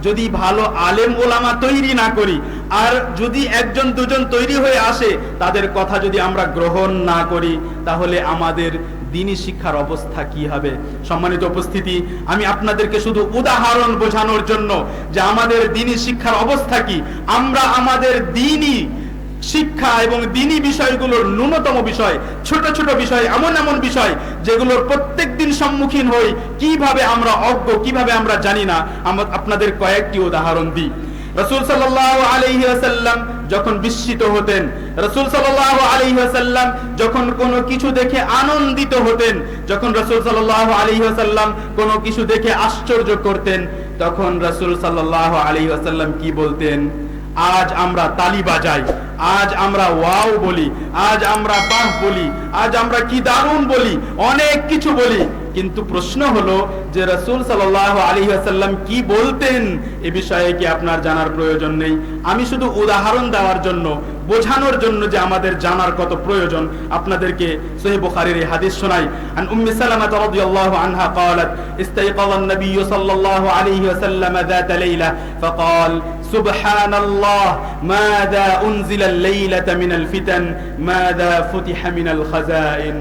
যদি ভালো আলেম ওলামা তৈরি না করি, আর যদি একজন দুজন তৈরি হয়ে আসে, তাদের কথা যদি আমরা গ্রহণ না করি, তাহলে আমাদের দ্বীনি শিক্ষার অবস্থা কি হবে? সম্মানিত উপস্থিতি, আমি আপনাদেরকে শুধু উদাহরণ বোঝানোর জন্য যে আমাদের দ্বীনি শিক্ষার অবস্থা কি, আমরা আমাদের দ্বীনি শিক্ষা এবং দ্বীনি বিষয়গুলোর ন্যূনতম বিষয়, ছোট ছোট বিষয়, এমন এমন বিষয় যেগুলোর প্রত্যেকদিন সম্মুখীন হই, কিভাবে আমরা অজ্ঞ, কিভাবে আমরা জানি না। আপনাদের কয়েকটি উদাহরণ দিই। রাসূল সাল্লাল্লাহু আলাইহি ওয়াসাল্লাম যখন বিস্মিত হতেন, রাসূল সাল্লাল্লাহু আলাইহি ওয়াসাল্লাম যখন কোনো কিছু দেখে আনন্দিত হতেন, যখন রাসূল সাল্লাল্লাহু আলাইহি ওয়াসাল্লাম কোনো কিছু দেখে আশ্চর্য করতেন, তখন রাসূল সাল্লাল্লাহু আলাইহি ওয়াসাল্লাম কি বলতেন? আজ আমরা তালি বাজাই, আজ আমরা ওয়াও বলি, আজ আমরা বাহ বলি, আজ আমরা কি দারুণ বলি, অনেক কিছু বলি, কিন্তু প্রশ্ন হলো যে রাসূল সাল্লাল্লাহু আলাইহি ওয়াসাল্লাম কি বলতেন এ বিষয়ে কি আপনার জানার প্রয়োজন নেই? আমি শুধু উদাহরণ দেওয়ার জন্য, বোঝানোর জন্য যে আমাদের জানার কত প্রয়োজন, আপনাদেরকে সহিহ বুখারীর এই হাদিস শোনাই। আন উম্মি সালামা রাদিয়াল্লাহু আনহা قالت استيقظ النبي صلى الله عليه وسلم ذات ليلة فقال سبحان الله ماذا أنزل الليلة من الفتن ماذا فتح من الخزائن।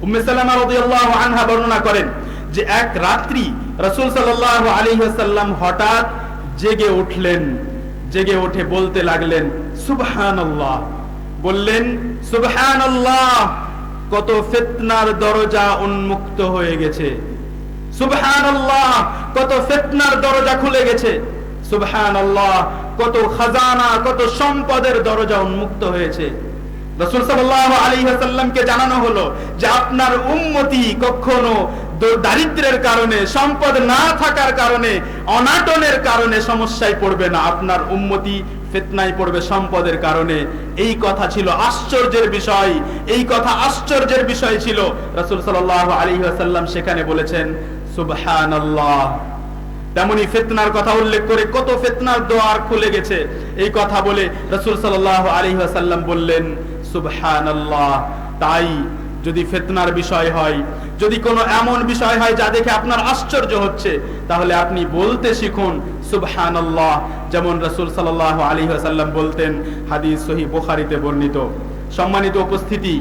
উম্মে সালামা রাদিয়াল্লাহু আনহা বর্ণনা করেন যে এক রাত্রি রাসূল সাল্লাল্লাহু আলাইহি ওয়াসাল্লাম হঠাৎ জেগে উঠলেন, জেগে উঠে বলতে লাগলেন সুবহানাল্লাহ, বললেন সুবহানাল্লাহ, কত ফিতনার দরজা উন্মুক্ত হয়ে গেছে, সুবহানাল্লাহ, কত ফিতনার দরজা খুলে গেছে, সুবহানাল্লাহ, কত খাজানা, কত সম্পদের দরজা উন্মুক্ত হয়েছে। রাসূল সাল্লাল্লাহু আলাইহি ওয়াসাল্লামকে জানানো হলো যে আপনার উম্মতি কখনো দারিদ্র্যের কারণে, সম্পদ না থাকার কারণে, অনাটনের কারণে সমস্যায় পড়বে না, আপনার উম্মতি ফিতনায় পড়বে সম্পদের কারণে। এই কথা ছিল আশ্চর্যের বিষয়, এই কথা আশ্চর্যের বিষয় ছিল। রাসূল সাল্লাল্লাহু আলাইহি ওয়াসাল্লাম সেখানে বলেছেন সুবহানাল্লাহ। তেমনি ফিতনার কথা উল্লেখ করে কত ফিতনার দ্বার খুলে গেছে, এই কথা বলে রাসূল সাল্লাল্লাহু আলাইহি ওয়াসাল্লাম বললেন সুবহানাল্লাহ। তাই যদি ফিতনার বিষয় হয়, যদি কোনো এমন বিষয় হয় যা দেখে আপনার আশ্চর্য হচ্ছে, তাহলে আপনি বলতে শিখুন সুবহানাল্লাহ, যেমন রাসূল সাল্লাল্লাহু আলাইহি ওয়াসাল্লাম বলতেন, হাদিস সহিহ বুখারীতে বর্ণিত। সম্মানিত উপস্থিতি,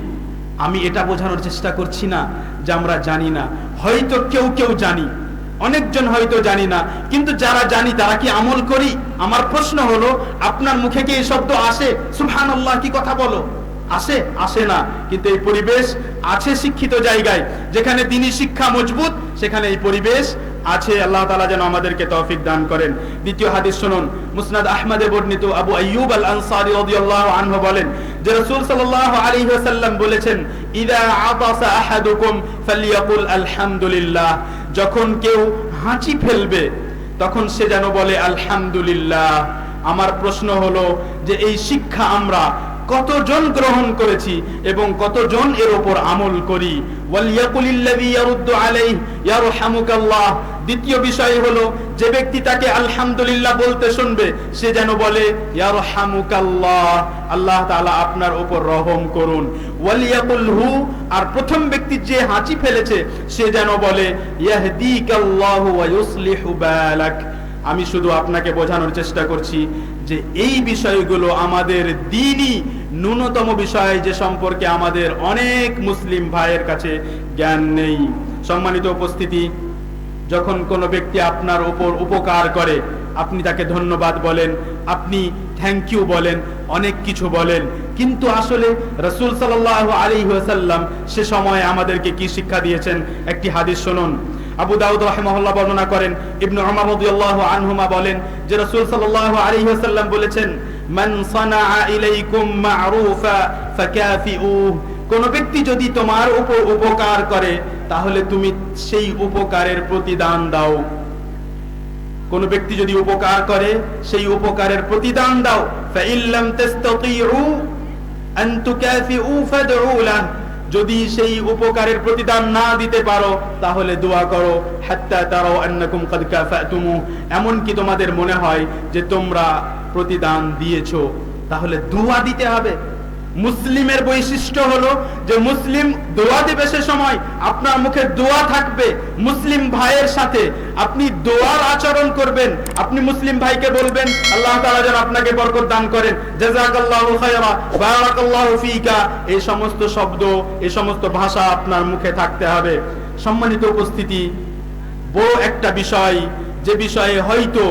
আমি এটা বোঝানোর চেষ্টা করছি না যে আমরা জানি না, হয়তো কেউ কেউ জানি, অনেকজন হয়তো জানি না, কিন্তু যারা জানি তারা কি আমল করি? আমার প্রশ্ন হলো, আপনার মুখে কি এই শব্দ আসে? সুবহানাল্লাহ কি কথা বলো, আসে? আসে না। কিন্তু এই পরিবেশ আছে শিক্ষিত জায়গায়, যেখানে দ্বীনি শিক্ষা মজবুত, সেখানে এই পরিবেশ আছে। আল্লাহ তাআলা যেন আমাদেরকে তৌফিক দান করেন। দ্বিতীয় হাদিস শুনুন, মুসনাদ আহমদে বর্ণিত আবু আইয়ুব আল আনসারী রাদিয়াল্লাহু আনহু বলেন যে রাসূল সাল্লাল্লাহু আলাইহি ওয়াসাল্লাম বলেছেন, ইযা আতাসা আহাদুকুম ফালইয়াকুল আলহামদুলিল্লাহ, যখন কেউ হাঁচি ফেলবে তখন সে যেন বলে আলহামদুলিল্লাহ। আমার প্রশ্ন হলো যে এই শিক্ষা আমরা কতজন গ্রহণ করেছি এবং কতজন এর উপর আমল করি? ওয়ালিয়াকুলিল্লাযী ইয়ারুদ্দু আলাইহি ইয়ারহামুকাল্লাহ। দ্বিতীয় বিষয় হলো, যে ব্যক্তি তাকে আলহামদুলিল্লাহ বলতে শুনবে সে যেন বলে ইয়ারহামুকাল্লাহ, আল্লাহ তাআলা আপনার উপর রহম করুন। ওয়ালিয়াকুলহু, আর প্রথম ব্যক্তি যে হাঁচি ফেলেছে সে যেন বলে ইয়াহদিকাল্লাহু ওয়া ইউসলিহু বালাক। আমি শুধু আপনাকে বোঝানোর চেষ্টা করছি যে এই বিষয়গুলো আমাদের দ্বীনি ন্যূনতম বিষয়, যে সম্পর্কে আমাদের অনেক মুসলিম ভাইয়ের কাছে জ্ঞান নেই। সম্মানিত উপস্থিতি, যখন কোনো ব্যক্তি আপনার উপর উপকার করে, আপনি তাকে ধন্যবাদ বলেন, আপনি থ্যাংক ইউ বলেন, অনেক কিছু বলেন, কিন্তু আসলে রাসূল সাল্লাল্লাহু আলাইহি ওয়াসাল্লাম সে সময় আমাদেরকে কি শিক্ষা দিয়েছেন? একটি হাদিস শুনুন। আবু দাউদ রাহিমাহুল্লাহ বর্ণনা করেন, ইবনে উমর রাদিয়াল্লাহু আনহুমা বলেন যে রাসূল সাল্লাল্লাহু আলাইহি ওয়াসাল্লাম বলেছেন, মান সানাআ ইলাইকুম মা'রুফা ফাকাফিউহু, কোন ব্যক্তি যদি তোমার উপর উপকার করে তাহলে তুমি সেই উপকারের প্রতিদান দাও। কোন ব্যক্তি যদি উপকার করে সেই উপকারের প্রতিদান দাও। ফাইল্লাম তাস্তাতিউ আন তুকাফিউ ফাদউ লাহু, যদি সেই উপকারের প্রতিদান না দিতে পারো তাহলে দোয়া করো। হাত্তা তারাউ আন্নাকুম ক্বাদ কাফাতুমু, এমন কি তোমাদের মনে হয় যে তোমরা প্রতিদান দিয়েছো, তাহলে দোয়া দিতে হবে। মুসলিমের বৈশিষ্ট্য হলো যে মুসলিম দোয়া দিবে, সে সময় আপনার মুখে দোয়া থাকবে। মুসলিম ভাইয়ের সাথে আপনি দোয়ার আচরণ করবেন। আপনি মুসলিম ভাইকে বলবেন আল্লাহ তাআলা যেন আপনাকে বরকত দান করেন, জাযাকাল্লাহু খায়রা, বারাকাল্লাহু ফিকা, এই সমস্ত শব্দ, এই সমস্ত ভাষা আপনার মুখে থাকতে হবে। সম্মানিত উপস্থিতি, বড় একটা বিষয়, যে বিষয়ে হয়তো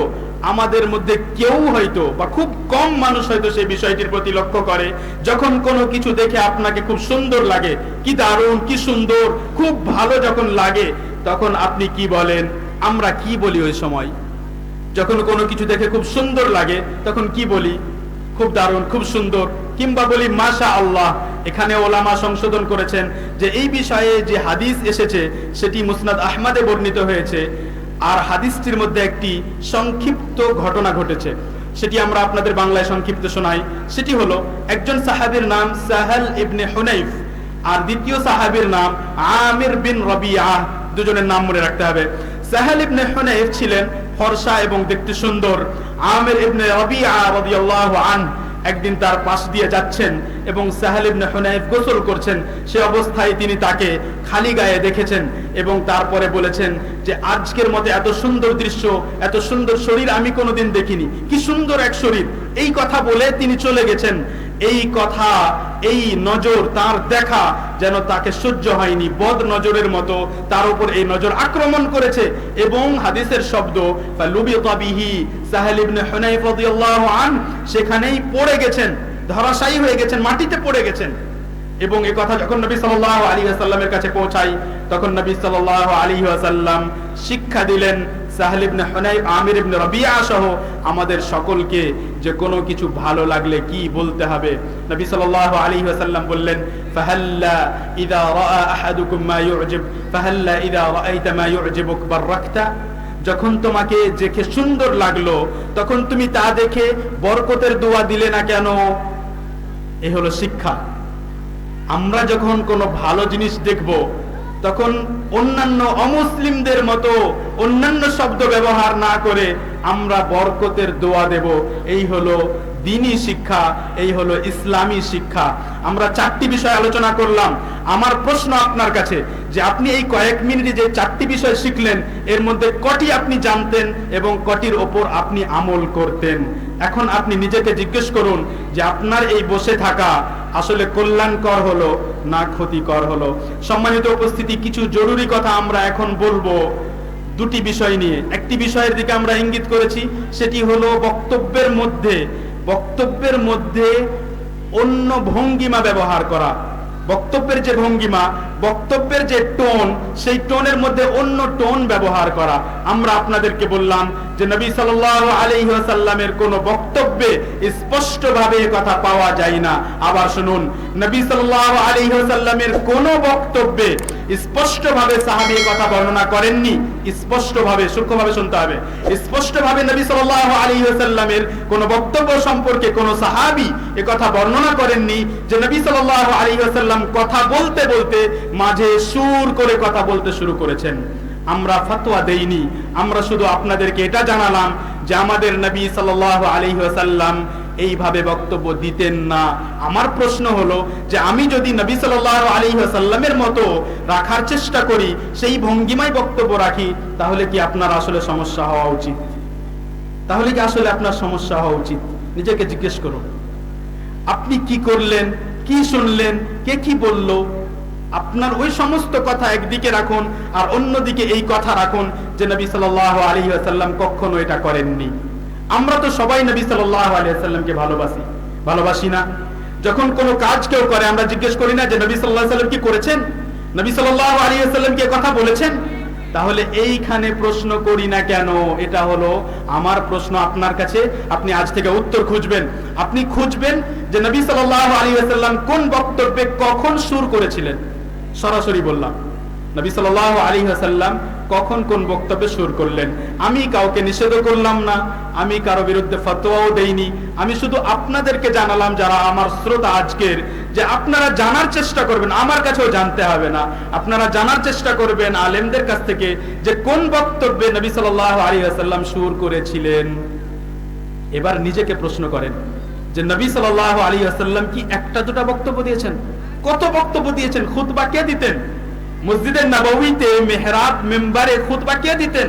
আমাদের মধ্যে কেউ হয়তো বা খুব কম মানুষ হয়তো সেই বিষয়টির প্রতি লক্ষ্য করে। যখন কোনো কিছু দেখে আপনাকে খুব সুন্দর লাগে, কি দারুণ, কি সুন্দর, খুব ভালো যখন লাগে, তখন আপনি কি বলেন? আমরা কি বলি ওই সময়? যখন কোনো কিছু দেখে খুব সুন্দর লাগে তখন কি বলি? খুব দারুণ, খুব সুন্দর, কিংবা বলি মাশা আল্লাহ। এখানে ওলামা সংশোধন করেছেন যে এই বিষয়ে যে হাদিস এসেছে সেটি মুসনাদ আহমদে বর্ণিত হয়েছে, আর হাদিসটির মধ্যে একটি সংক্ষিপ্ত ঘটনা ঘটেছে। সেটি আমরা আপনাদের বাংলায় সংক্ষিপ্ত শোনাই। সেটি হলো, একজন সাহাবীর নাম সাহাল ইবনে হুনাইফ আর দ্বিতীয় সাহাবীর নাম আমির বিন রবিয়া। দুজনের নাম মনে রাখতে হবে। সাহাল ইবনে হুনাইফ ছিলেন ফর্সা এবং দেখতে সুন্দর। আমির ইবনে রবিয়া রাদিয়াল্লাহু আনহু একদিন তার পাশ দিয়ে যাচ্ছেন এবং সাহাল ইবনে হুনাইফ গোসল করছেন। সে অবস্থায় তিনি তাকে খালি গায়ে দেখেছেন এবং তারপরে বলেছেন যে আজকের মতো এত সুন্দর দৃশ্য, এত সুন্দর শরীর আমি কোনোদিন দেখিনি, কি সুন্দর এক শরীর। এই কথা বলে তিনি চলে গেছেন। এই কথা, এই নজর, তার দেখা যেন তাকে সহ্য হয়নি। বদ নজরের মতো তার উপর এই নজর আক্রমণ করেছে এবং হাদিসের শব্দ ফালুবিতা বিহি, সাহাল ইবনে হুনাইফ রাদিয়াল্লাহু আনহু সেখানেই পড়ে গেছেন, ধরাশায়ী হয়ে গেছেন, মাটিতে পড়ে গেছেন। এবং এই কথা যখন নবী সাল্লাল্লাহু আলাইহি ওয়াসাল্লামের কাছে পৌঁছায়, তখন নবী সাল্লাল্লাহু আলাইহি ওয়াসাল্লাম শিক্ষা দিলেন সাহাল ইবনে হুনাইফ, আমির ইবনে রবিয়া সহ আমাদের সকলকে যে কোনো কিছু ভালো লাগলে কি বলতে হবে। নবী সাল্লাল্লাহু আলাইহি ওয়াসাল্লাম বললেন, ফাহাল্লা ইযা রাআ আহাদুকুম মা ইউজিব ফাহাল্লা ইযা রাআইতা মা ইউজিবুক বারাকতা। যখন তোমাকে দেখে সুন্দর লাগলো তখন তুমি তা দেখে বরকতের দোয়া দিলে না কেন? এ হলো শিক্ষা। আমরা যখন কোনো ভালো জিনিস দেখব তখন অন্যান্য অমুসলিমদের মতো অন্যান্য শব্দ ব্যবহার না করে আমরা বরকতের দোয়া দেব। এই হলো দ্বীনি শিক্ষা, এই হলো ইসলামী শিক্ষা। আমরা 4টি বিষয় আলোচনা করলাম। আমার প্রশ্ন আপনার কাছে যে আপনি এই কয়েক মিনিটে যে 4টি বিষয় শিখলেন এর মধ্যে কটি আপনি জানতেন এবং কটির ওপর আপনি আমল করতেন? এখন আপনি নিজেকে জিজ্ঞেস করুন যে আপনার এই বসে থাকা আসলে কল্যাণকর হলো না ক্ষতিকর হলো। সম্মানিত উপস্থিতি, কিছু জরুরি কথা আমরা এখন বলবো 2টি বিষয় নিয়ে। একটি বিষয়ের দিকে আমরা ইঙ্গিত করেছি, সেটি হলো বক্তব্যের মধ্যে অন্য ভঙ্গিমা ব্যবহার করা। বক্তব্যের যে ভঙ্গিমা, বক্তব্যের যে টোন, সেই টোনের মধ্যে অন্য টোন ব্যবহার করা। আমরা আপনাদেরকে বললাম যে নবী সাল্লাল্লাহু আলাইহি ওয়াসাল্লামের কোন বক্তব্যে স্পষ্টভাবে কথা পাওয়া যায় না। আবার শুনুন, নবী সাল্লাল্লাহু আলাইহি ওয়াসাল্লামের কোন বক্তব্যে স্পষ্টভাবে সাহাবী কথা বর্ণনা করেননি। স্পষ্টভাবে, সূক্ষ্মভাবে শুনতে হবে। স্পষ্টভাবে নবী সাল্লাল্লাহু আলাইহি ওয়াসাল্লামের কোন বক্তব্য সম্পর্কে কোন সাহাবী এ কথা বর্ণনা করেননি যে নবী সাল্লাল্লাহু আলাইহি ওয়াসাল্লাম কথা বলতে বলতে মাঝে সুর করে কথা বলতে শুরু করেছেন। আমরা ফতোয়া দেইনি, আমরা শুধু আপনাদেরকে এটা জানালাম যে আমাদের নবী সাল্লাল্লাহু আলাইহি ওয়াসাল্লাম এইভাবে বক্তব্য দিতেন না। আমার প্রশ্ন হলো যে আমি যদি নবী সাল্লাল্লাহু আলাইহি ওয়াসাল্লামের মতো রাখার চেষ্টা করি, সেই ভঙ্গিমায় বক্তব্য রাখি, তাহলে কি আপনার আসলে সমস্যা হওয়া উচিত? তাহলে কি আসলে আপনার সমস্যা হওয়া উচিত? নিজেকে জিজ্ঞেস করুন, আপনি কি করলেন, কি শুনলেন, কে কি বলল? আপনার ওই সমস্ত কথা একদিকে রাখুন আর অন্যদিকে এই কথা রাখুন যে নবী সাল্লাল্লাহু আলাইহি ওয়াসাল্লাম কখনো এটা করেননি। আমরা তো সবাই নবী সাল্লাল্লাহু আলাইহি ওয়াসাল্লামকে ভালোবাসি না? যখন কোনো কাজ কেউ করে আমরা জিজ্ঞেস করি না যে নবী সাল্লাল্লাহু আলাইহি ওয়াসাল্লাম কি করেছেন, নবী সাল্লাল্লাহু আলাইহি ওয়াসাল্লাম কি কথা বলেছেন? তাহলে এইখানে প্রশ্ন করি না কেন? এটা হলো আমার প্রশ্ন আপনার কাছে। আপনি আজ থেকে উত্তর খুঁজবেন। আপনি খুঁজবেন যে নবী সাল্লাল্লাহু আলাইহি ওয়াসাল্লাম কোন বক্তব্যে কখন সুর করেছিলেন। সরাসরি বললাম, নবী সাল্লাল্লাহু আলাইহি ওয়াসাল্লাম কখন কোন বক্তব্যে সুর করলেন। আমি কাউকে নিষেধ করলাম না, আমি কারো বিরুদ্ধে ফতোয়াও দেইনি। আমি শুধু আপনাদেরকে জানালাম, যারা আমার শ্রোতা আজকের, যে আপনারা জানার চেষ্টা করবেন। আমার কাছেও জানতে হবে না, আপনারা জানার চেষ্টা করবেন আলেমদের কাছ থেকে যে কোন বক্তব্যে নবী সাল্লাল্লাহু আলাইহি ওয়াসাল্লাম সুর করেছিলেন। এবার নিজেকে প্রশ্ন করেন যে নবী সাল্লাল্লাহু আলাইহি ওয়াসাল্লাম কি একটা দুটা বক্তব্য দিয়েছেন? কত বক্তব্য দিয়েছেন? খুতবা কে দিতেন? মসজিদে নববীতে মেহরাব মিম্বারে খুতবা কে দিতেন?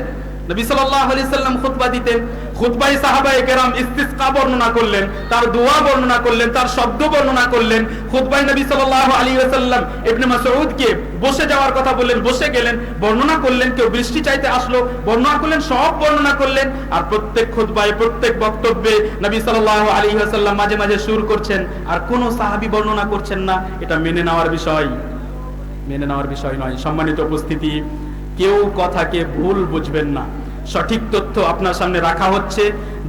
নবী সাল্লাল্লাহু আলাইহি ওয়াসাল্লাম খুতবা দিতেন। খুতবায় সাহাবায়ে কেরাম ইস্তিসকা বর্ণনা করলেন, তার দোয়া বর্ণনা করলেন, তার শব্দ বর্ণনা করলেন। খুতবায় নবী সাল্লাল্লাহু আলাইহি ওয়াসাল্লাম ইবনে মাসউদকে বসে যাওয়ার কথা বললেন, বসে গেলেন, বর্ণনা করলেন। কেউ বৃষ্টি চাইতে আসলো, বর্ণনা করলেন, সব বর্ণনা করলেন। আর প্রত্যেক খুতবায়, প্রত্যেক বক্তব্যে নবী সাল্লাল্লাহু আলাইহি ওয়াসাল্লাম মাঝে মাঝে সুর করছেন আর কোনো সাহাবী বর্ণনা করছেন না। এটা মেনে নেওয়ার বিষয়, মেনে নেওয়ার বিষয় নয়। সম্মানিত উপস্থিতি, কেউ কথাকে ভুল বুঝবেন না। সঠিক তথ্য আপনার সামনে রাখা হচ্ছে।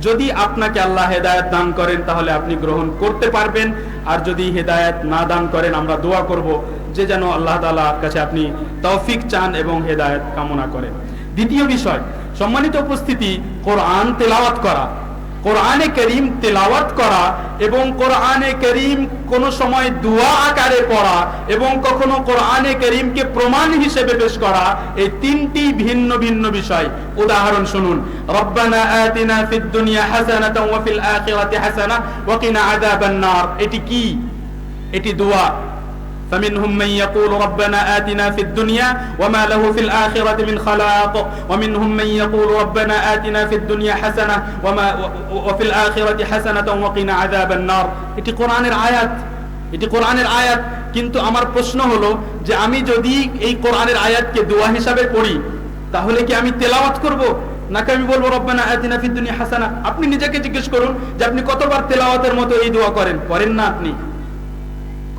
যদি আপনাকে আল্লাহ হেদায়েত দান করেন তাহলে আপনি গ্রহণ করতে পারবেন, আর যদি হেদায়েত না দান করেন আমরা দোয়া করব যে যেন আল্লাহ তাআলার কাছে আপনি তৌফিক চান এবং হেদায়েত কামনা করেন। দ্বিতীয় বিষয়, সম্মানিত উপস্থিতি, কোরআন তেলাওয়াত করা। কোরআনে কারীম তেলাওয়াত করা এবং কোরআনে কারীম কোন সময় দোয়া আকারে পড়া এবং কখনো কোরআনে কারীমকে প্রমাণ হিসেবে পেশ করা, এই তিনটি ভিন্ন ভিন্ন বিষয়। উদাহরণ শুনুন, রব্বানা আতিনা ফিদ দুনিয়া হাসানাতাও ওয়া ফিল আখিরাতি হাসানাহ ওয়া কিনা আযাবান নার। এটি কি? এটি দোয়া। فمنهم من يقول ربنا آتنا في الدنيا وما له في الآخرة من خلاق ومنهم من يقول ربنا آتنا في الدنيا حسنة وفي الآخرة حسنة وقنا عذاب النار। এটি কোরআনের আয়াত, এটি কোরআনের আয়াত। কিন্তু আমার প্রশ্ন হলো যে আমি যদি এই কোরআনের আয়াতকে দোয়া হিসাবে পড়ি তাহলে কি আমি তেলাওয়াত করব নাকি আমি বলবো রব্বানা আতিনা ফিদ দুনিয়া হাসানাহ? আপনি নিজেকে জিজ্ঞেস করুন যে আপনি কতবার তেলাওয়াতের মতো এই দোয়া করেন? করেন না, আপনি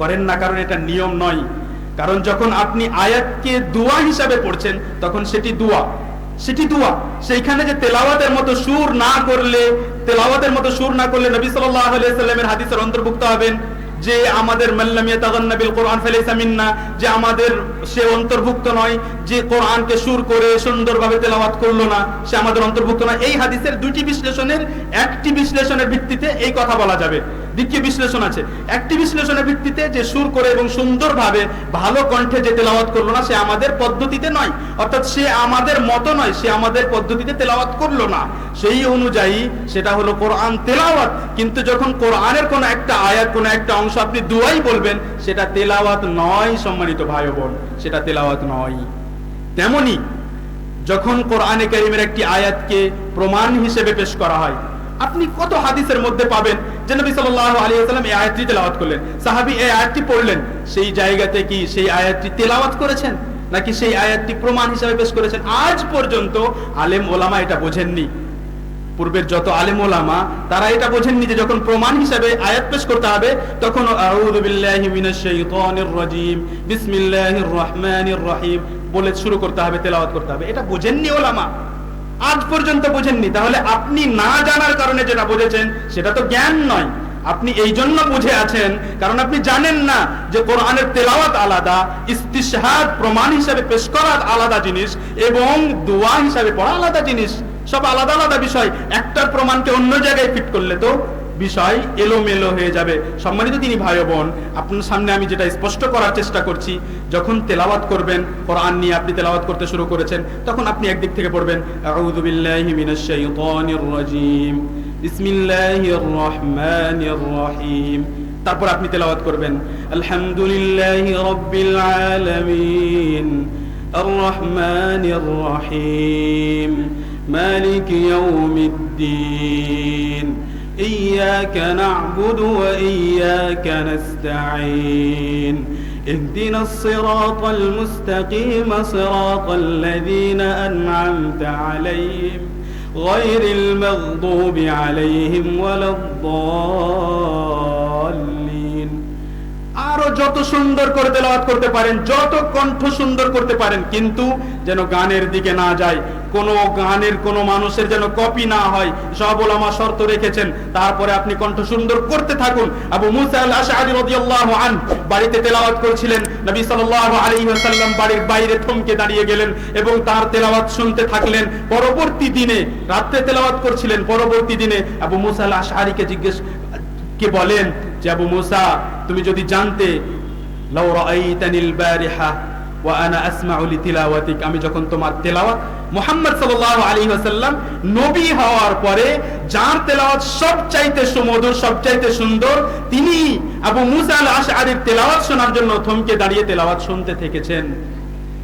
করেন না, কারণ এটা নিয়ম নয়। কারণ যখন আপনি আয়াতকে দোয়া হিসাবে পড়ছেন তখন সেটি দোয়া, সেটি দোয়া। সেইখানে যে তেলাওয়াতের মতো সুর না করলে, তেলাওয়াতের মতো সুর না করলে নবী সাল্লাল্লাহু আলাইহি ওয়াসাল্লামের হাদিসের অন্তর্ভুক্ত হবেন যে আমাদের মাল্লাম ইয়াতাগান্না বিল কোরআন ফালাইসা মিন্না, যে আমাদের সে অন্তর্ভুক্ত নয়, যে কোরআনকে সুর করে সুন্দরভাবে তেলাওয়াত করলো না সে আমাদের অন্তর্ভুক্ত নয়। এই হাদিসের দুইটি বিশ্লেষণের একটি বিশ্লেষণের ভিত্তিতে এই কথা বলা যাবে, দ্বিতীয় বিশ্লেষণ আছে। একটি বিশ্লেষণের ভিত্তিতে যে সুর করে এবং সুন্দরভাবে ভালো কণ্ঠে যে তেলাওয়াত করলো না সে আমাদের পদ্ধতিতে নয়, অর্থাৎ সে আমাদের মতো নয়, সে আমাদের পদ্ধতিতে তেলাওয়াত করলো না, সেই অনুযায়ী সেটা হলো কোরআন তেলাওয়াত। কিন্তু যখন কোরআনের কোন একটা আয়াত, কোন একটা অংশ আপনি দুয়াই বলবেন সেটা তেলাওয়াত নয়। সম্মানিত ভাই বোন, সেটা তেলাওয়াত নয়। তেমনি যখন কোরআনে কারীমের একটি আয়াতকে প্রমাণ হিসেবে পেশ করা হয়, আপনি কত হাদিসের মধ্যে পাবেন যে নবী সাল্লাল্লাহু আলাইহি ওয়াসাল্লাম এই আয়াতটি তেলাওয়াত করলেন, সাহাবী এই আয়াতটি পড়লেন, সেই জায়গাতে কি সেই আয়াতটি তেলাওয়াত করেছেন নাকি সেই আয়াতটি প্রমাণ হিসেবে পেশ করেছেন? আজ পর্যন্ত আলেম ওলামা এটা বোঝেননি। পূর্বের যত আলেম ওলামা তারা এটা বোঝেননি যে যখন প্রমাণ হিসেবে আয়াত পেশ করতে হবে তখন আউযু বিল্লাহি মিনাশ শাইতানির রাজীম বিসমিল্লাহির রহমানির রহিম বলে শুরু করতে হবে, তেলাওয়াত করতে হবে। এটা বোঝেননি ওলামা, আজ পর্যন্ত বোঝেননি। তাহলে আপনি না জানার কারণে যেটা বুঝেছেন সেটা তো জ্ঞান নয়, আপনি এই জন্য বুঝে আছেন কারণ আপনি জানেন না যে কোরআনের তেলাওয়াত আলাদা, ইস্তিশহাদ প্রমাণ হিসেবে পেশ করা আলাদা জিনিস এবং দোয়া হিসেবে পড়া আলাদা জিনিস। সব আলাদা আলাদা বিষয়। একটার প্রমাণকে অন্য জায়গায় ফিট করলে তো বিষয় এলোমেলো হয়ে যাবে। সম্মানিত দিনী ভাই বোন, আপনার সামনে আমি যেটা স্পষ্ট করার চেষ্টা করছি, যখন তেলাওয়াত করবেন, কোরআন নিয়ে আপনি তেলাওয়াত করতে শুরু করেছেন, তখন আপনি একদিক থেকে পড়বেন আউযু বিল্লাহি মিনাশ শাইতানির রাজীম বিসমিল্লাহির রহমানির রহিম, তারপর আপনি তেলাওয়াত করবেন আলহামদুলিল্লাহি রাব্বিল আলামিন আর রহমানির রহিম মালিকি ইয়াউমিদ্দিন إياك نعبد وإياك نستعين اهدنا الصراط المستقيم صراط الذين أنعمت عليهم غير المغضوب عليهم ولا الضالين। আরো যত সুন্দর করে তেলাওয়াত করতে পারেন, যত কণ্ঠ সুন্দর করতে পারেন, কিন্তু যেন গানের দিকে না যায়, কোন গানের কোন মানুষের যেন কপি না হয়। সব ওলামা শর্ত রেখেছেন, তারপরে আপনি কণ্ঠ সুন্দর করতে থাকুন। আবু মুসা আল আশআরী রাদিয়াল্লাহু আনহু বাড়িতে তেলাওয়াত করছিলেন, নবী সাল্লাল্লাহু আলাইহি ওয়াসাল্লাম বাড়ির বাইরে থমকে দাঁড়িয়ে গেলেন এবং তার তেলাওয়াত শুনতে থাকলেন। পরবর্তী দিনে রাতে তেলাওয়াত করছিলেন, পরবর্তী দিনে আবু মুসা আল আশআরীকে জিজ্ঞেস কে বলেন যে আবু মুসা, তুমি যদি জানতে লাউ রাআইতানিল বারিহা ওয়া আনা আসমাউ লিতিলাওয়াতিক, আমি যখন তোমার তেলাওয়াত, মুহাম্মদ সাল্লাল্লাহু আলাইহি ওয়াসাল্লাম নবী হওয়ার পরে যার তেলাওয়াত সবচাইতে সুমধুর, সবচাইতে সুন্দর, তিনি আবু মুসা আল আশআরীর তেলাওয়াত শোনার জন্য থমকে দাঁড়িয়ে তেলাওয়াত শুনতে থেকেছেন।